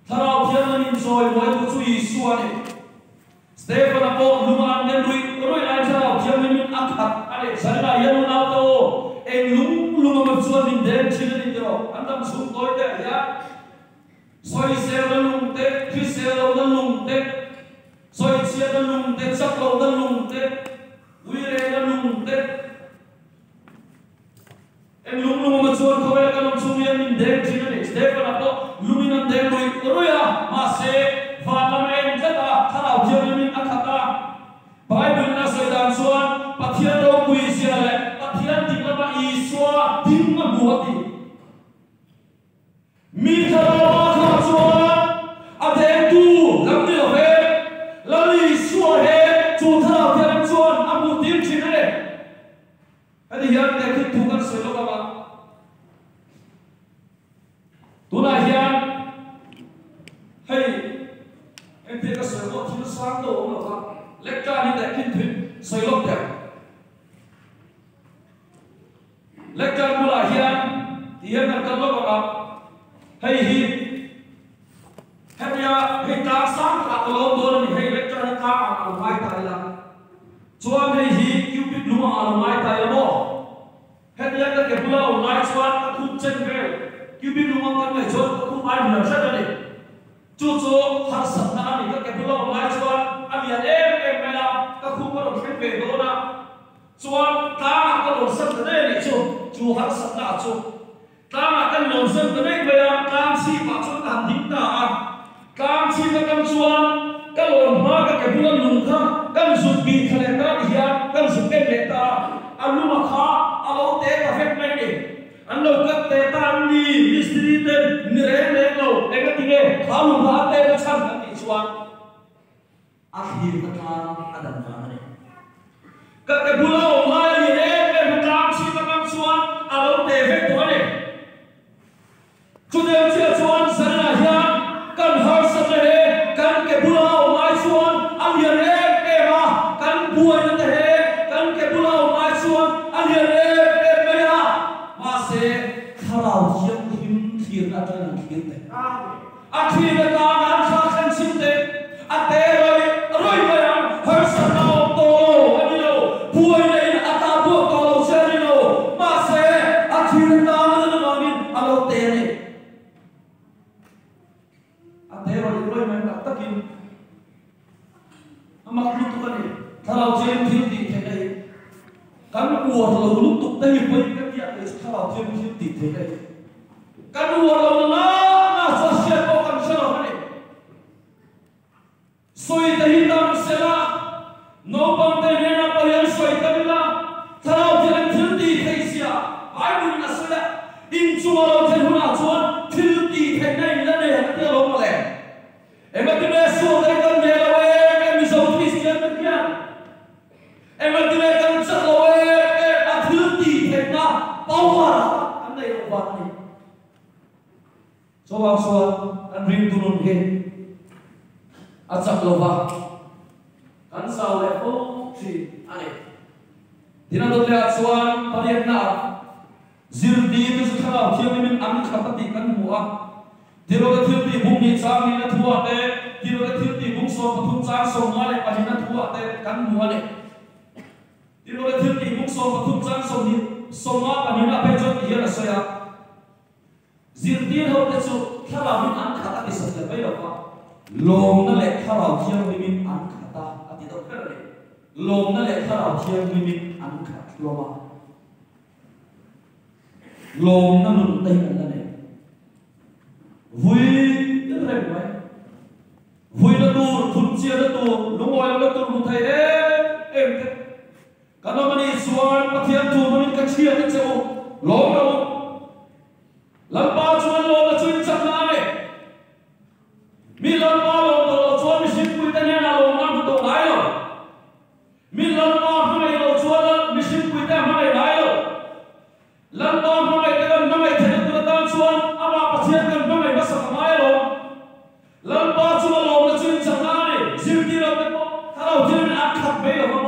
Speaker 1: thao thiêng với mình rồi nói tôi chú Isu này Stephen là bộ lung an nên rồi lại thao thiêng với mình ác khát anh sẽ là yên nào đâu em lung mà chuan mình đến chỉ là đi rồi anh tâm xuống tối đấy nhá soi xe nó lung tết khi xe nó lung tết soi xe nó lung tết sắc nó lung tết uy rê nó lung tết em lung mà chuan không phải cái lung xuống mình đến chỉ là đi Stephen là bộ lung mình đến rồi à mà xe và làm em rất là thao thiêng mình ăn khát Bible na soi dan chuan pathian đâu quỳ xe lại pathian tìm là Isu tìm là bùa thì mi thao khát chuan à thế tu làm điều về làm Isu hết chủ thao thiêng chuan à bùa tìm chỉ này cái gì hiện tại khi tu kan soi lo ba tu na hiện hey em thấy cái soi lo thiếu sáng đồ mà ba lecture ni tại kinh thuyết soi lo đẹp lecture mula hian hian kan kan lo ba hey hi hanya hey ta sang ka lo do ni hey lecture ni ka ang mai ta la chuan hey hi cubic luma ang mai ta la mo hanya ka ke bula online chuan ka khum chen ve cubic luma kan mai chuan ka khum ai na sa ni chu har sat na ni ka ke bula online chuan alian em mela ka khum ko ro ve do na chuan ta ka lo sat na ni chu har sat na chu ta kan lo sat na ni ve kam si pa chu tam dim ta kam si ka kam chuan ka lo ma ka ke bula lung kha kan su bi khale ta hian kan su ke le ta alu ma kha alo te ka vet mai ni an lo ka te ta ni mistri te ni re le lo e ka tinge khalu ba te ka chan ka ti chuan akhir ka ta adam ka ne ka ke bula o mai ni re ke kam si ka kam chuan alo te vet to ne chu de chia chuan sana hian kan har sa ne kan ke bula o mai chuan alian re ke ma kan buai na te kan ke bula o mai chuan alian re ke me ya ma se kharau hiam him thir na ta na khir te a thir na ta an kha khan sim te a te roi me ya har sa na o to ani lo buai nei a ta bu to lo se ni lo ma se a thir na na ma min a lo te ne a te roi me ta takin amak lu tu kan thalau chen thil ti the dai kan uo lo lu tu dai pai ka ya le thalau chen thil ti the dai kan uo lo na sa se ko kan se lo ne soi ta hi tam se la no pam te ne na pa yan soi ta la thalau chen thil ti the sia ai bu na se la in chu lo chen hu na vang ni so wang so an ring tunun ke achak lova kan sao le o si ane dina dot le chuan pariat na zirdi tu khara thiam min an khatati kan muwa tiro ka thilti bung ni chang ni na thuwa te tiro ka thilti bung so pathum chang so ma le pahina thuwa te kan muwa le tiro ka thilti bung so pathum chang so ni so ma pahina pe chot hi na soya zirdi ho te chu khara min an khatati sa le bai lo lom na le khara thiam min an khata ati to khara le lom na le khara thiam min an khat lo ma lom na nun tai kan ne vui rất là vậy vui là tu thun chia là tu lúc ngồi là tu lúc thầy em thế cái đó mình xuân bắt thiên tu mình cái chia cái chỗ lom đâu lần ba xuân lom là chuyên chăm lại mi lần ba lom là xuân mi xin quy tên là lom năm tổ đại rồi mi lần ba hôm nay là xuân là mi xin quy tên hôm nay đại rồi lần ba hôm nay cái lần năm nay thầy tu là xuân ama bắt thiên cái năm nay bắt sập mai rồi lần ba xuân lom là chuyên chăm lại siêu đi là cái khao thiên mình ăn khát bây giờ mà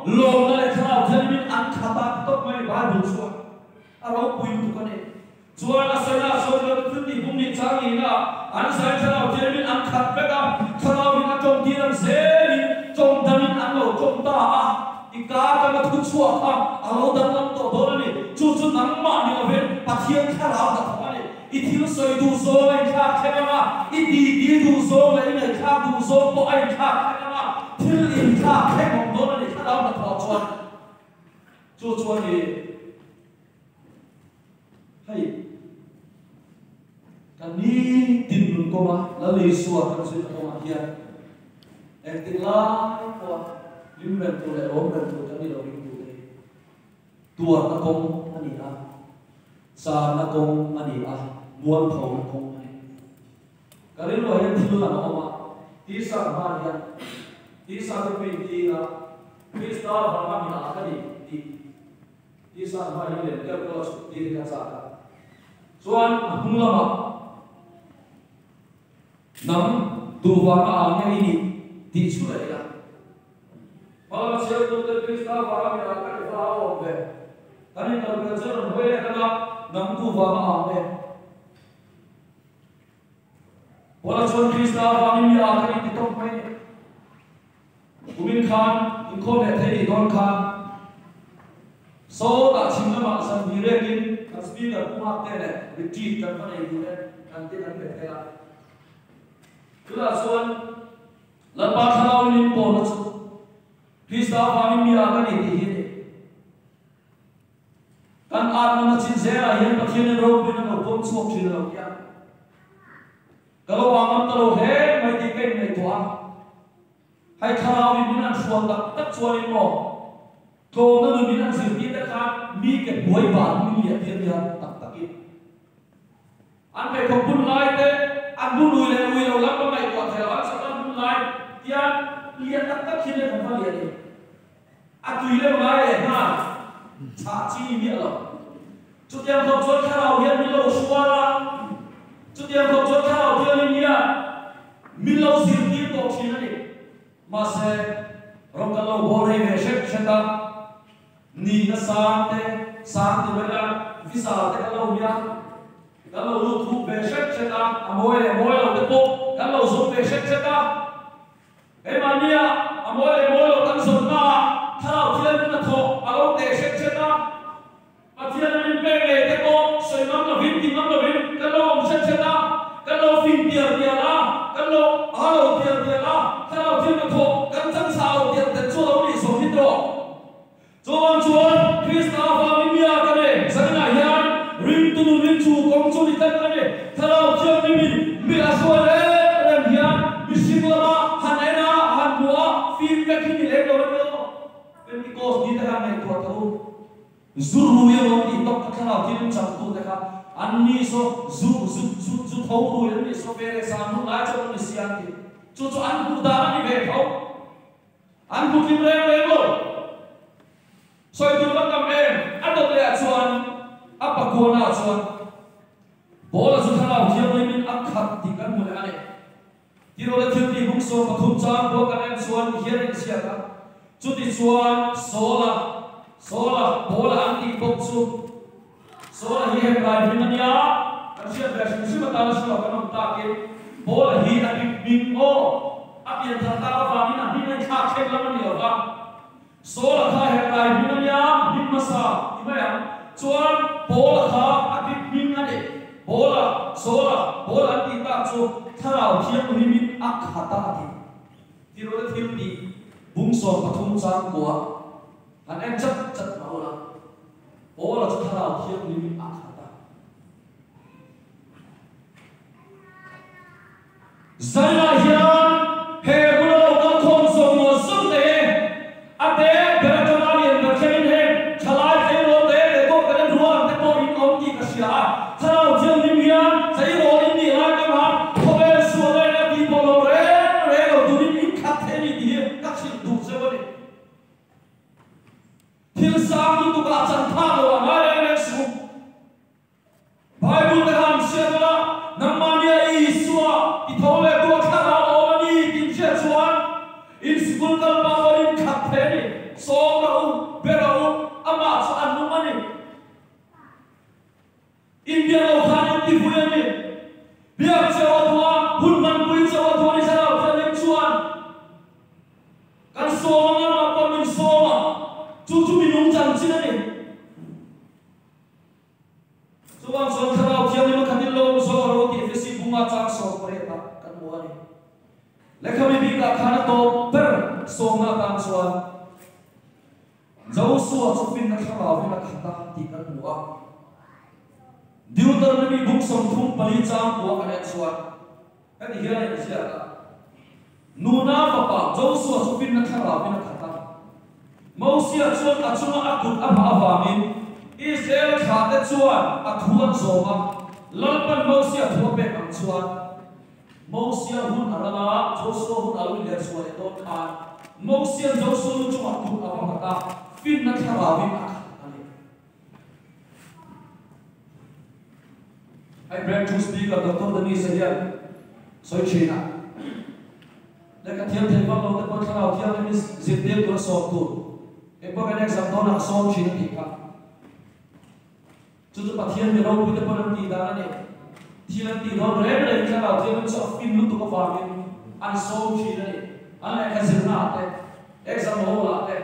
Speaker 1: lom là lại khao thiên mình ăn khát ta tốt mấy bài buồn xuân aro quy tu cái này chuan a sana so lo tu ti bung ni chang ni na an sai chao thiên min an khat pe ka khao min a trong ti ram se ni trong dan min an lo trong ta a i ka ka ma thu chua kha a lo dan lam to do ni chu chu nang ma ni a ven pa thiam kha ra ka tha ni i thil soi du zo ai kha khe ma i di du zo lai nei kha du zo po ai kha khe ma thil in kha khe mong do ni kha ra ka tha chuan chu chuan ni hay kan ni tin nun ko ma la le suwa kan se ko ma hian ek tin la ko lim ren to le om ren to kan ni lo ring tu le tua na kong ani a sa na kong ani a muan thau na kong ani ka rin lo hian thil la ma ma ti sa ma hian ti sa te pe ti na krista ba ma ni a ka ni ti sa ma hi le ka ko ti ka sa chuan hung lama nam tu wa ka ngai ni ti chu lai la pala se tu te krista wa mi ra ka fa o ve tani na ka chen ro ve ka na nam tu wa ka ame pala chuan krista wa mi ra ka ni tong mai umin khan in kho le thei ni don khan so ta chim na ma san ni re kin speaker kuma tele retreat kan fa nei dure kan te kan be la tula suan lan ba khalau nin po na chu krista fa mi ya kan ni hi ne kan at na chin zera hian pathian ro bin na pom chuak thin lo ya kalo amam talo he mai ti ken nei to a hai khalau bin na suan da tak chuan ni mo to na nu bin an zir ti ta kha mi ke boi ba mi ya ti ya tak tak ki an pe ko bun lai te an bu lui le lui lo lam mai ko the an sa an bun lai tia lia tak tak ki le ko lia ni a tui le mai le ha cha chi mi lo chu tiam ko chot kha lao hian mi lo suwa la chu tiam ko chot kha lao hian ni ya mi lo zir ti to chi na ni ma se rom ka lo bo re ve shek sheta ni na sang te bela visa te ka lo ya ka lo lu thu ve shek cheta amoy lo te po ka lo zo ve shek cheta e mania amoy lo kan son na thao thian na tho alo te shek cheta pathian min pe ve te ko soi nam la vin ti nam la vin ka lo shek cheta ka lo fin tia tia la ka lo alo tia tia la thao thian na tho kan chan sao tia te chu lo ni so hit ro chuan krista fa mi mia ka ne sana hian ring tu nu ring chu kong chu ni tan ka ne tharau thiam ni mi a so le ram hian mi sim la han ena han bua film ka ki ni le do lo because ni ta ne to to zuru ye lo ni tok ka na tin cham tu ta ka an ni so zu thau ru le ni so be re sa nu la cha ni sian ti chu an bu da ni ve thau an bu kim re ve lo soi tu bắt cầm em ăn được lẹ chuan áp bạc cua nào chuan Tiro la thil ti bung so pathum chang bo kan em suan hian in sia ka chu ti chuan sola bola an ti pok chu sola hi hem lai hin ania kan sia ba shi ma ta la shi ka nam ta ke bola hi a big big o a pian tha ta ba ni na ni na kha khem lam ni ba sola kha hem lai hin ania hin ma sa ti ba ya chuan bola kha a big big ane bola sola bola an ti ta chu tharau thiam ni min a khata ti tiro la thil ti bung so pathum chang kwa an em chat ma ola bola chu tharau thiam ni min a khata zaina hian he bulo ka khom so mo sum te ate beratona lian ba khen he thalai the lo te ko kan ruam te ko in om ti ka sia tharau thiam ni mian sai ro in ni lai ka ma Sang tu ka chan tha lo ma le le su Bible ka han sia la namania isua ti thole tu kha la o ni tin che chuan in school kal pa o in khat the ni so ra u bera u ama chu an nu mani India lo khan ti hu ni biak che o thua hun man pui che o thua ni sa la pha le chuan kan so ma pa min so ma chu minung jam chi ni chuan so tharau thiam ni ma khatin lo so ro ti fesi bunga chang so pare ta kan mo ani lekhami bi ka khana to per so na kan chuan zo su chu fin na tharau vi na khata ti kan mo a Deuteronomy book som thum pali chang ko kan chuan kan hi ai sia ka nuna papa zo su chu fin na tharau vi na khata Mausia chuan achunga akut ama awamin Israel khate chuan athuan zoma lalpan Mausia thuape ang chuan Mausia hun arala Joshua hun alu le chuan eton khan Mausia Joshua lu chuan akut ama kata fin na tharawin ani I bring to speak of Dr. Denise here soi china le ka thiam thel ba lo te pa tharaw thiam ni zindel ko so tu Eko kan exam to nak som chin ti ka chu pathian mi ro pu te param ti da ne thian ti ro re re ka la thian so fin lu tu ko fa min an som chin ne an ka zin na te exam ho la te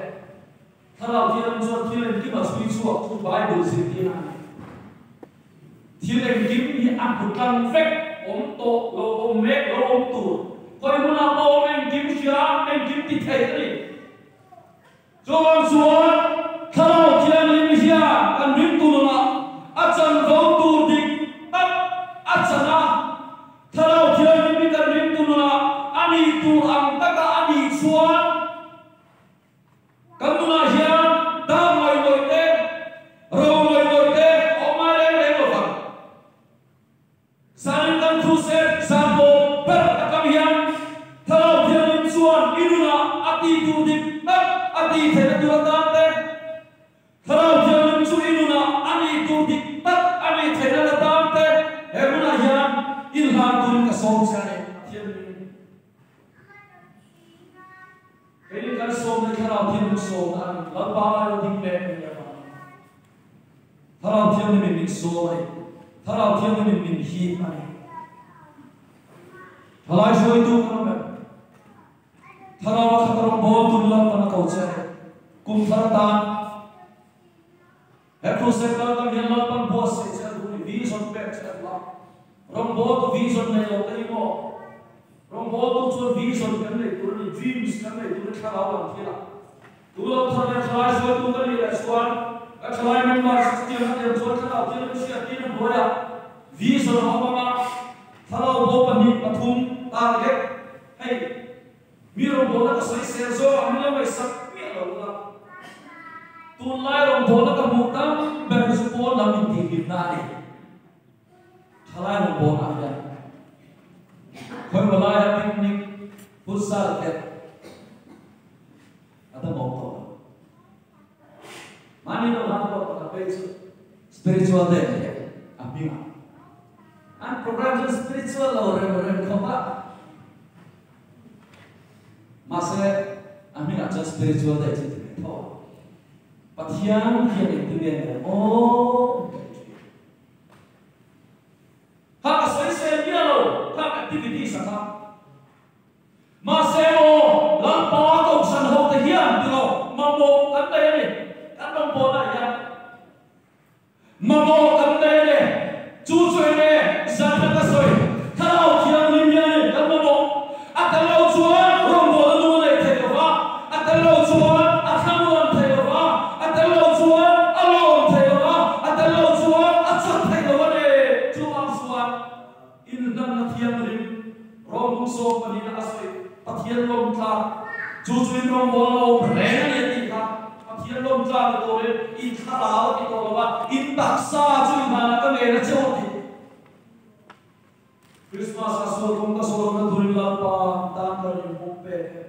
Speaker 1: thara thian so thian ki ma sui chu chu bible sin ti na thian kim ni an pu kan fek om to lo om me lo om tu koi mu na bo men kim sia men kim ti thai ni Chuan chuan tharau thiam lim hia kan rim tu na achan vo tu dik tat achana tharau thiam lim kan rim tu na ani tu ang taka ani chuan kan na hia da mai loi te ro mai loi te o ma le le lo fa san kan khu se san bo per akam hian tharau thiam lim chuan inuna ati tu dik ati thena tu ta te tharau thiam chu inuna ani tu dik tat ani thena la ta te emuna hian in han tu ka som cha ne thiam ni eli kan som ne tharau thiam som an la ba lo dik le ni ma tharau thiam ni min so ai tharau thiam ni min hi ani halai soi tu kan me Tharau khatarong bol tulang pana kauche kum tharatan hekro sekal kam hian pan boss se cha du vision pek cha la rong bol tu vision nei lo tai mo rong bol tu chu vision kan nei tu ni dreams kan nei tu tharau lam thila tu lo thar le thlai so tu kan ni la swan ka thlai member 60 na te chu tharau ti ni sia ti na boya vision ho ma tharau bo pani pathum target hey Miro bola ka sai senso amila mai sak mi lo la tun lai rom bola ka mutam ber su pon la min ti bin na ni thalai rom bola ya khoi bola ya picnic futsal ke ata mo to mani lo han ko ka pe spiritual day apinga an program spiritual lo re ko ba Masa ami nak just spiritual dah jadi tahu. Patian dia itu dia. Oh. Hak sesuai dia lo, hak aktiviti sana. Masa mo lampau kau sanhau terhian tu lo, mampu kata ini, kan mampu nak ya. Mampu kata ini, cucu ini, sana kasoi. Kalau dia ni kan mampu. Akan lo jual, rombo lu le terima. Akan lo jual, akan lo terima. Akan lo jual, alon terima. Akan lo jual, akan terima ni. Jual jual. Indan natian rim, rombo so panina asoi. Patian lom ta, cucu rombo lo berenang ya tiga. Patian lom ta tu le, ikhlas itu lo in taksa cuci mana kemana jauh. Christmas asal kongka sorong turin lapa tanggal impupe.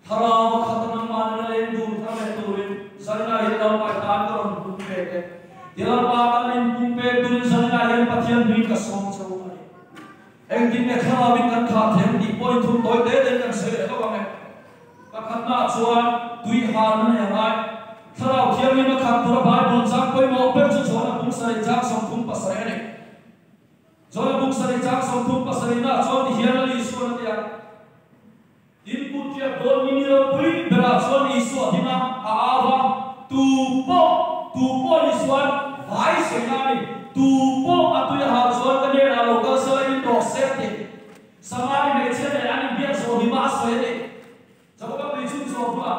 Speaker 1: Haram khatam mana lendu kame turin. Sarina hitam pai tanggal impupe. Dilan pakan impupe turin sarina hitam patian beri kasong jauh ni. Engkin ekhala bikan khatem di point tu toy deh se kawange. Kakatna cuan dui haran yang ay. Tharau kiam ni makan pura Bible jang koi mau perju cuan bung sari jang song tum pasare ni. Jola bung sari jak songkum pasarina jol di hiana li isu dia input dia don ini pui bera jol isu dina aava tupo isuan vai senani tupo atu ya hal jol kane na local selain dosete samari meche ne ani biar so dima soede jaga beli jun so pula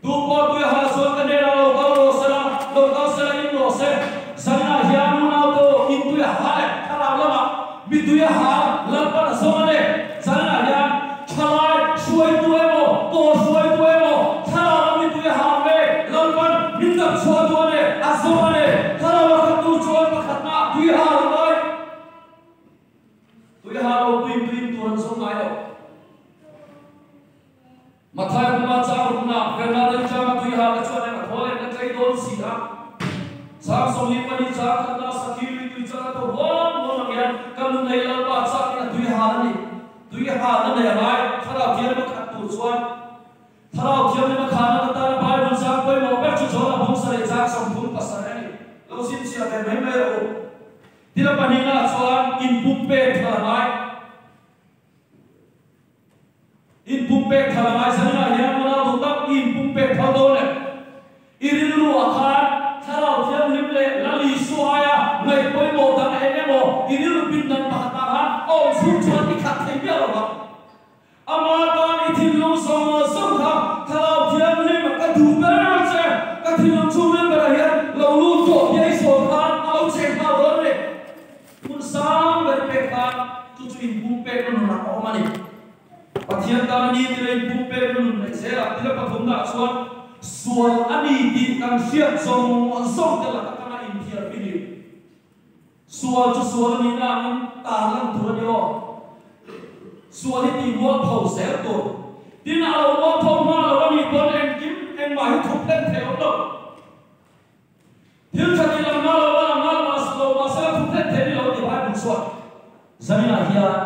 Speaker 1: tupo tu ya hal jol kane na local selain dosete sana hianu na to itu ya hal kalau lama bitu ya hal lampan zone sana ya chalai suai tu emo to suai tu emo kalau bitu ya hal me lampan minta suai tu ane azone kalau waktu tu suai pakatna tu ya hal mai tu ya hal tu tuan sungai lo matai pemacar guna kenal jam tu ya hal cuai na boleh na kai don sida sang soli pani cha kana sakiri tu cha to won won yang kamu nei la pa cha ni tui ha ni mai thara thiam ma khat tu chuan thara thiam ma khana ta na bai bun sang poi mo pe chu chona bung sare cha som thun pasare ni lo sin sia be me me ro tira pani na chuan in pumpe thara mai sanna hiam na du tak in pumpe thado ne irilu akhan Kalau dia melihat lali suaya, naik poin mau dan enemo, ini lebih dan pakatan, oh sudah dikatakan dia loh. Amalan itu long sama sama, kalau dia melihat kedua je, ketika cuma berakhir, lalu tu dia isokan, au cekal boleh, pun sam berpekan, tujuh ibu pekun nak omani. Patian kami ini tidak ibu pekun, saya tidak patunglah suan. Sual ani di kan siap song telah kena intiar video. Sual ni nang talang tuan yo. Sual itu buat kau serto. Di nak buat kau mana orang ni buat engkim mahu tukar teolo. Dia cakap dalam malam masalah tukar teolo di bahagian sual. Zamina hian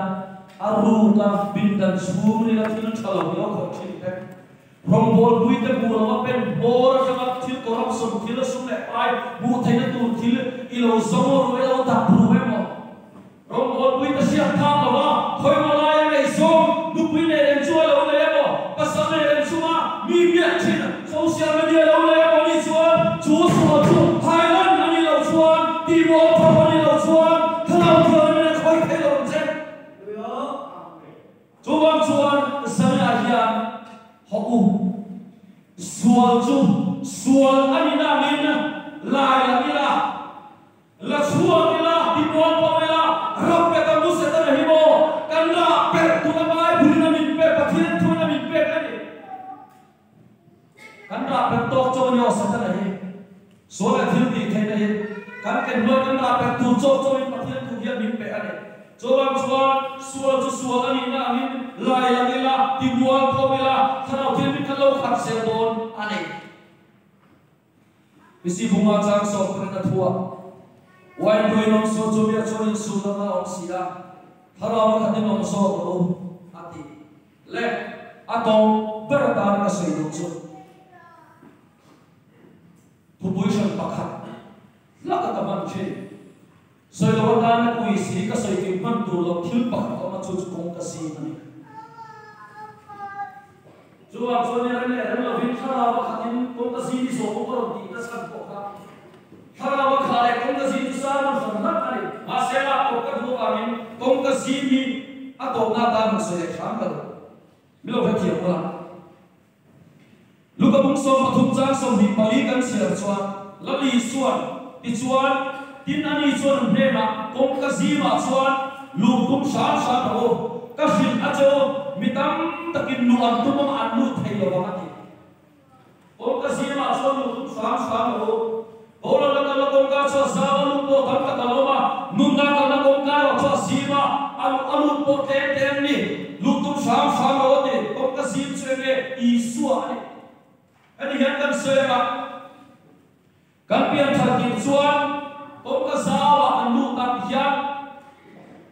Speaker 1: aru kaf bin dan suri lagi kalau yo kau cerita. Rombol buite bula pen bor sama til corruption til sumne pai bu thena tu til ilo zomor elo ta pruemo rombol buite sia tham lawa khoi malaya nei som du puine ren chua lo lemo pasane ren suma mi bia china social media lo lemo ni chuan chu thailand ani lo chuan ti mo thawani lo chuan thalau thawani khoi thelo je yo chuan sana hian hoku sual ani na min lai la ila la sual ila di bon pamela rabbe ta museta na himo kanna per tu na mai bulina min pe pathian tu na min pe ani kanna per tok chon yo sata na hi sola thil ti thai na hi kan ken lo kanna per tu chon pathian tu hian min pe ani Coba sual ani na min lai la ila di bon pamela thanau thil min kalau khat se don ani Isi bunga jang so kerana tua, wain doi nom so jomia join sudah na om sila, harap kami nom so tu hati, le atong beratan ka sei dong so proposition pakhat laka ka man che sei lo ta na kui si ka sei ki man tu lo thil pakhat ma chu kong ka si mani chuwa chone ran lo vin khara wa khatin kong ka si ni so ko ro ti ta san ko kha khara wa khare kong ka si sa man san na ani ma se la ko ka du ka min kong ka si ni atong na ta ma se kham ka mi lo phe thiam la luka bung som pathum chang som hi pali kan siar chuan lali suan ti chuan tin ani chuan hne na kong ka si ma chuan lu kum sa sa ro ka hin a cho mitam takin nu am tu ma an lu thei lo ba ti kong ka si ma chuan lu kum sa sa ro bola la la kong ka cho sa lu po tam ka lo ma nun na ka na kong ka cho si ma alu po te te ni lu tum sa sa ro ti kong ka si chenge I suan ni anh hiện kan soi ma kan pian thar ki chuan kong ka sawa an lu tam hian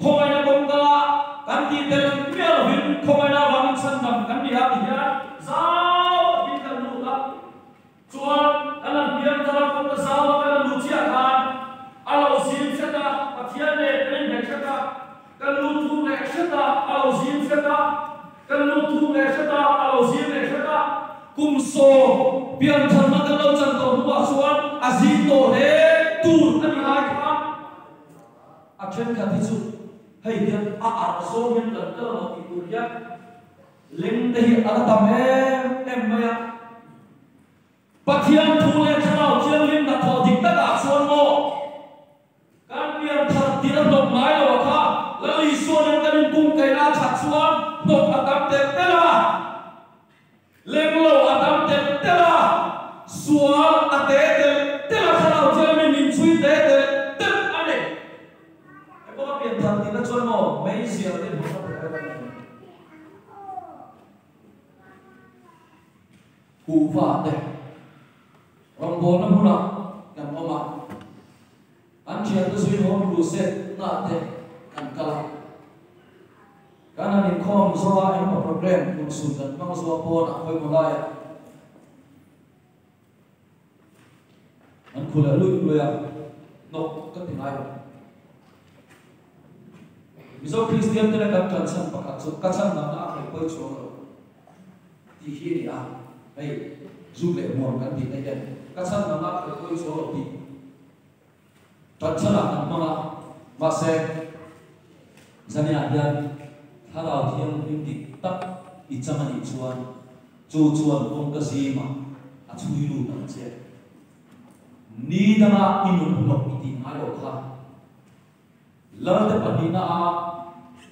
Speaker 1: khoi na kong ka kan ti tel mel hin khoi na wang san nam kan ni ha hian saw hin kan lu ta chuan alan pian thar kong ka sawa kan lu chia khan alo sim chata pathian ne ren ne chata kan lu tu ne chata alo sim chata kan lu tu ne chata alo sim ne chata kum so pian thar na kan lo chan to nuwa chuan azim to he tur ani hai kha a chen kha thi chu hei hian a ar so hin kan ta lo ki tur ya leng te hi ala tam em maya pathian thu le thrao chiang lim na tho dik ta ga chuan mo kan pian thar tira dok mai lo kha lali so nen kan kum kai na chat chuan dok atam te te la lenglo adam te tela sual ate te tela kharau jami min chui te te te ane e ko pian thar ti na chon mo mai sia te mo ku va te rom bo na muna kan oma an chia tu sui hom lu set na te kan kala karena di kom soal yang problem usulkan memang soal pon apa yang mulai an kula lu ya nok ketinggalan misal Kristian tidak akan kansan pakat so kansan nama apa yang kau coba di sini baik zuble mor kan di aja kansan nama apa yang kau coba di kansan nama masih zania dia harau thiam lim dik tak I chaman I chuan chu chuan kong ka si ma a chui lu tam che ni danga inun nok iti ngalo kha lar te panina a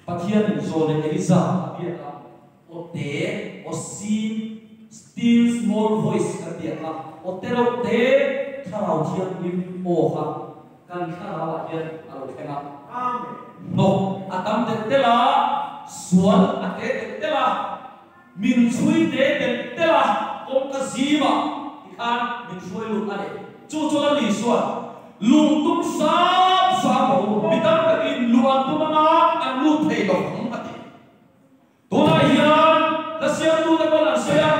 Speaker 1: pathian zo le elisa bia ka o te o sin still small voice ka dia ka o te ro te harau thiam lim o kha kan harau a dia alo thenga amen no atam te la suan ate tela min chui te tela kong ka zima ikan min chui lu ane chu chu la li suan lu tum sa sa bo bitam ka in lu an tu mana an lu thei lo khong ati to na hian la sia tu na bala sia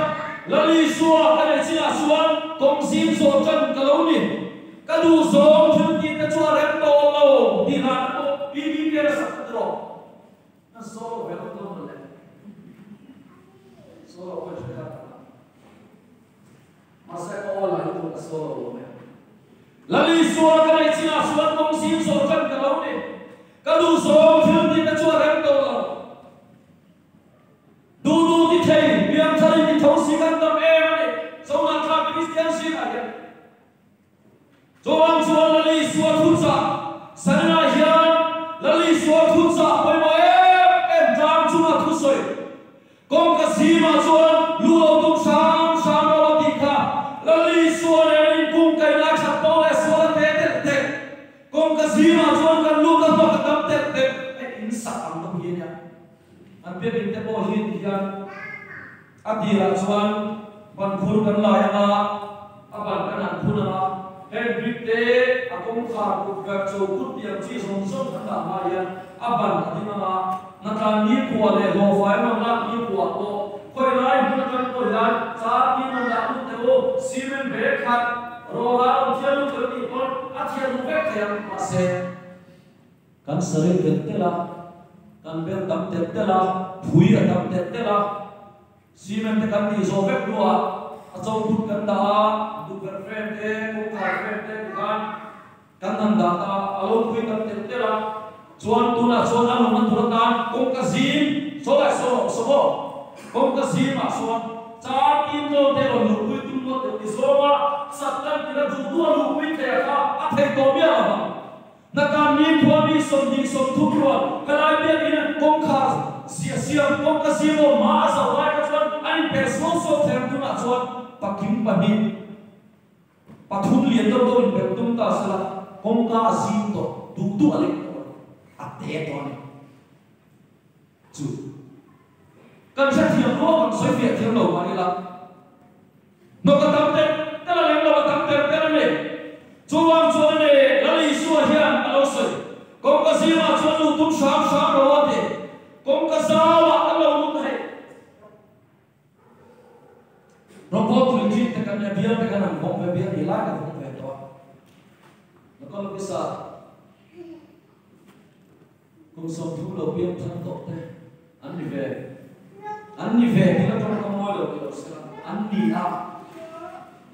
Speaker 1: la li suan ane chia suan kong zim so chan ka lo ni ka du zo thil ti ta chu rem to lo di na ko bi bi ke sa tro na solo velo todo le solo hoje já mas é ola eu tô solo me la li suara kana china suan kong sim so kan ka lo ne ka du so phim ti na chua rem to lo du ti thei biam thari ti thau si kan tam e ne so na tha Christian si na ya so am suan la li suan thu sa sana hian la li suan thu sa pai mo kong ka sima chuan luo tum sang sang lo ti kha la li suan in kum kai la chat to le suan te te kong ka sima chuan kan lu ka to ka tam te te in sa am to hi nya an pe bin te bo hi hian adira chuan ban khur kan la ya aban kan an khuna Henry te akong kha ku ga chu kut tiam chi som som kan da ma ya aban adina na kan ni ko le lo fai ma na ni ko to khoi lai mun kan ko yan cha ki no la lu te o simen be khat ro la o thia lu ko ni kon a thia lu ve ke ma se kan sare te la kan bel tam te la phui a tam te la simen te kan ni zo ve lua a chau put kan da du per frem te ko ka frem te kan nan da ta alo phui tam te la chuan tu na chuan a lu man tu ta kong ka zim so la so bo kong ka zim a so cha tin lo te lo lu phui tu lo te ti so ma sat kan ti la du tu lu phui te ka a thei to bia ba na kan ni thua ni som thu ro ka lai bia ni kong kha sia kong ka zim o ma sa lai ka chuan ani pe so them tu na chuan pakim pa ni pathum lian do in pe tum ta sala kong ka zim to du ale ate to ni chu kan sa thiam lo kan soi fiat thiam lo ma ni la no ka tam te ta la leng lo tam te pe le chuang chuan ne la li su hian alo soi kong ka si ma chuan lu tum sam ro te kong ka sa wa alo lu hai ro bo tu ji te kan ya bia te kan kong pe bia ni la ka kong pe to no ko lo bisa kung som thu lo biam thang to te an ni ve ni la tong mo lo lo sa an ni a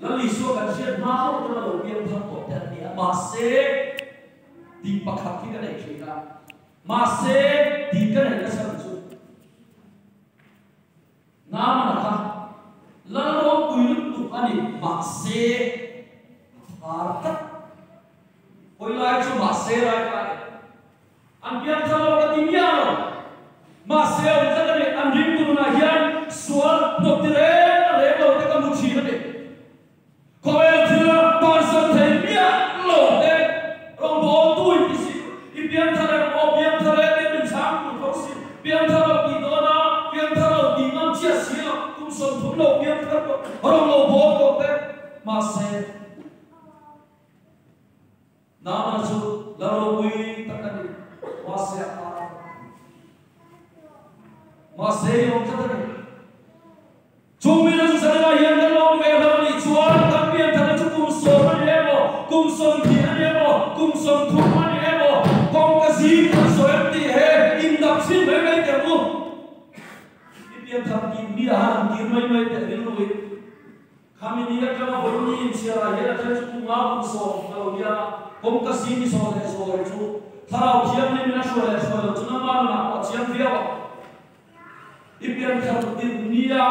Speaker 1: la li so kan sia ma ho to lo biam thang to te ni ma se di pakhat ki ka nei khina ma se di ka nei la sa chu na ma na ka la lo pui lu tu ani ma se har ta koi lai chu ma se lai ka an biam thalo ka timia lo ma se on ta ne an rim tu na hian sual no tire re lo te ka mu chi na de ko el thila par san thei mia lo te rong bo tu i si i biam thale o biam thale te bin sang ku tho si biam thalo ki do na biam thalo di nam chia si lo kum son thum lo biam thalo rong lo bo ko te ma se na ma chu la ro pui ta ka ni Masih yang kata ni, cumi dan sana yang dalam merah ni cuan tapi yang tak cukup soman emo, kumson kian emo, kumson tuman emo, kong kasih kasoem ti he, indak si mai temu, ini yang tak dia han mai temu ni, kami ni kalau berni insyaallah ya tak cukup ngam so kalau dia kong kasih ni so itu. Tharau thiam ni na shole tu na ma na o chiam via ipian thar tin nia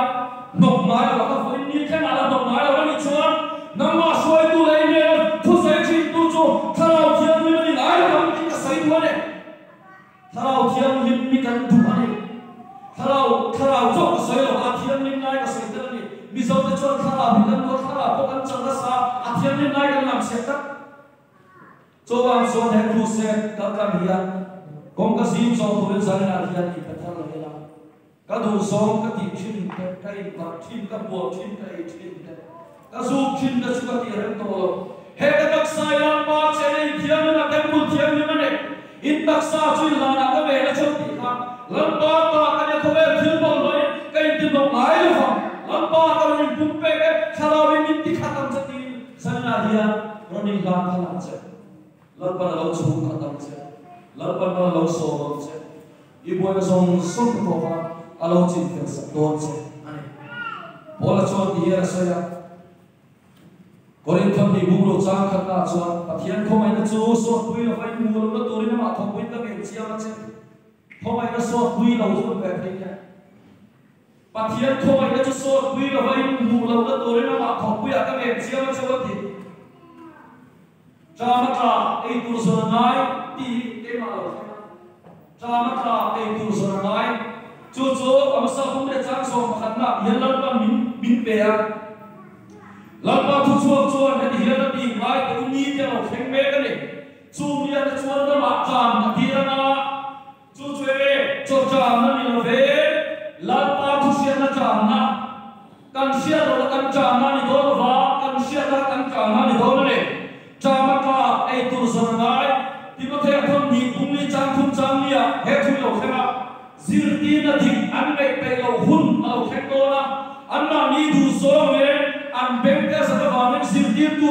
Speaker 1: nok mai la ka foi ni khan ala nok mai la ni chuan nang ma shoi tu lai ne thu sai chi tu chu tharau thiam ni ni lai la ti ka sai tu ne tharau thiam ni kan tu ani tharau chu ka sai la a thiam ni lai ka sai ta ni mi zo ta chuan tharau bi kan ko tharau ko kan chang la sa a thiam ni lai kan lam se ta cho bang so ne khu se ka ka hian kong ka sim so tu len sang na hian ni ka thar la la ka du so ka ti chin ka kai ka thin ka bo thin ka e thin ka zu thin ka su ka ti ren to lo he ka tak sa ya pa che nei thiam na tem bu thiam ni mane in tak sa chu la na ka ve na chu ti ka lam pa ta ka ne ko ve thil bo loi ka in ti bo mai lo fa lam pa ka ni pum pe ke khara wi min ti khatam cha ti san na hian ron ni la khala cha lalpan lau chung khatam che lalpan ma lau so lo che I boy ka song song ko pa alo chin fel sa don che ani bola chon ti era sa ya korin tham ni bu lo chang khat na chuan pathian kho mai na chu so pui la vai mu lo na tur na ma thong pui ta ke chia ma che kho mai na so pui lo chu pe pe ya pathian kho mai na chu so pui la vai mu lo na tur na ma thong pui a ka ke chia ma che wa ti Jamata ei tur sonai ti ke ma lo Jamata ei tur sonai chu amsa hum le chang so khatna yelan pa min pe ya lalpa thu chuan ne hian ti mai tu ni te lo kheng me ka ni chu mi ya chuan da ma cham na ti na chu cho cham na ni lo ve lalpa thu sia na cham na kan sia lo kan cham na ni do va kan sia na kan cham na ni do ne Jamata ei tur sonai ti ko the thon ni pum ni chang thum chang ni a he thu lo khema zir ti na thing an me pe lo hun lo khe to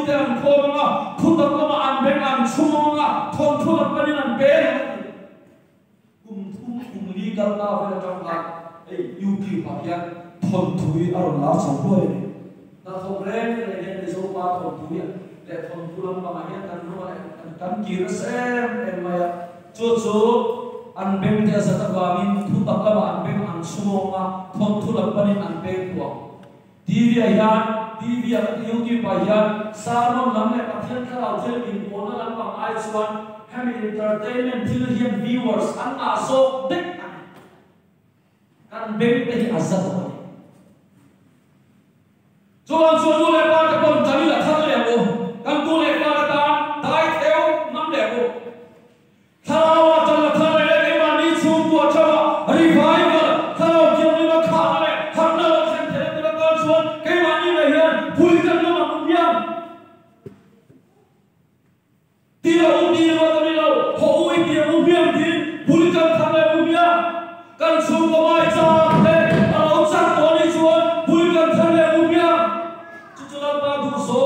Speaker 1: te an khoma thutak lama an beng an chumonga thon thutak panin an be legal na vela trong ha ei UP pa ya thon thui aron la chong loi na thong ren le ne zo pa thon thui le thon thulam pa ma ya kan no kan ki ra sem em ma ya chu an beng te sa ta wa min thutak lama an beng an chumonga thon thutak panin an be ko TV ya TV ya YouTube pa ya sarno lamle pathian khala thel in bona lam pang ai chuan hemi entertainment thil hian viewers an a so dek kan beng te hi azat ko chuan lu le pa ta kon tami la thal le ko kan tu le pa ta dai theo nam le ko thalawa tan la thal le ke ma ni chung ko chawa revival thalaw kyang ni ma kha le han na lo sen the te ka chuan ke ma ni le hian phul kan lo ma yam ti lo ni lo ta ni lo ho ui ti mu yam din phul kan thal le mu yam kan chung ko mai cha te alo chak to ni chuan phul kan thal le mu yam chu chu la ba du so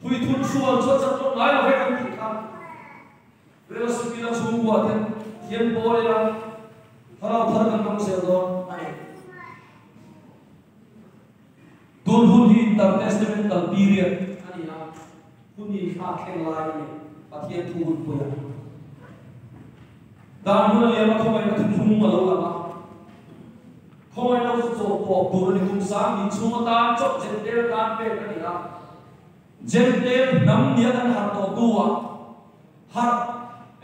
Speaker 1: phui thun chuan cho chak to lai lo he kan ti kham vela su ki la chung ko te thiam bo le la tharaw thar kan kam se do ai dun hun hi intertestamental period ani na hun hi kha khen lai ni pathian thu hun po ya dan hun le ma khomai na thun thum ma lo la ma khomai na zo po bu ni kum sa ni chung ta chok jen der kan pe ani na jen der nam nia kan har to duwa har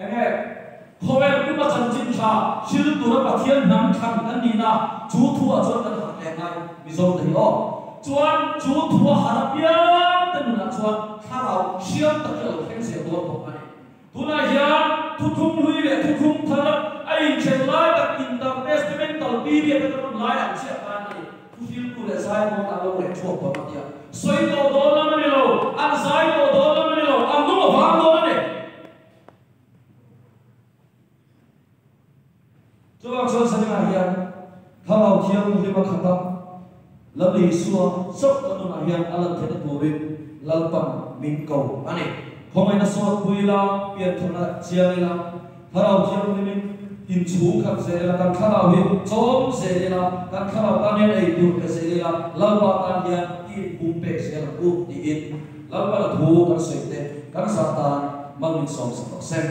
Speaker 1: enge khomai ku ma chan chin tha shil tu ra pathian nam khan ani na chu thu a chon kan har le ngai mi zo dei o chuan chu thua harapia tan na chuan tharau siam ta lo theng se do to ani tuna hian thu thum hui le thu thum thara ai chen lai ta intertestamental period ta kon lai an sia pa ni thu fil ku le sai mo ta lo le chok pa matia soi to do na mani lo an sai to do na mani lo an no va do ne chuan chuan sa na hian tharau thiam hui ma khata Labi suwa sok anu na hian alat theta turin lalpan min kau ani khomai na sot buila pian thona chialila tharau thiam min in chu khap zela kan tharau hi chom zela kan tharau ta ne ei tu ka zela lalpa tan hian in bumpe zela ku ti in lalpa la thu kan soite kan satan malmin som sa sem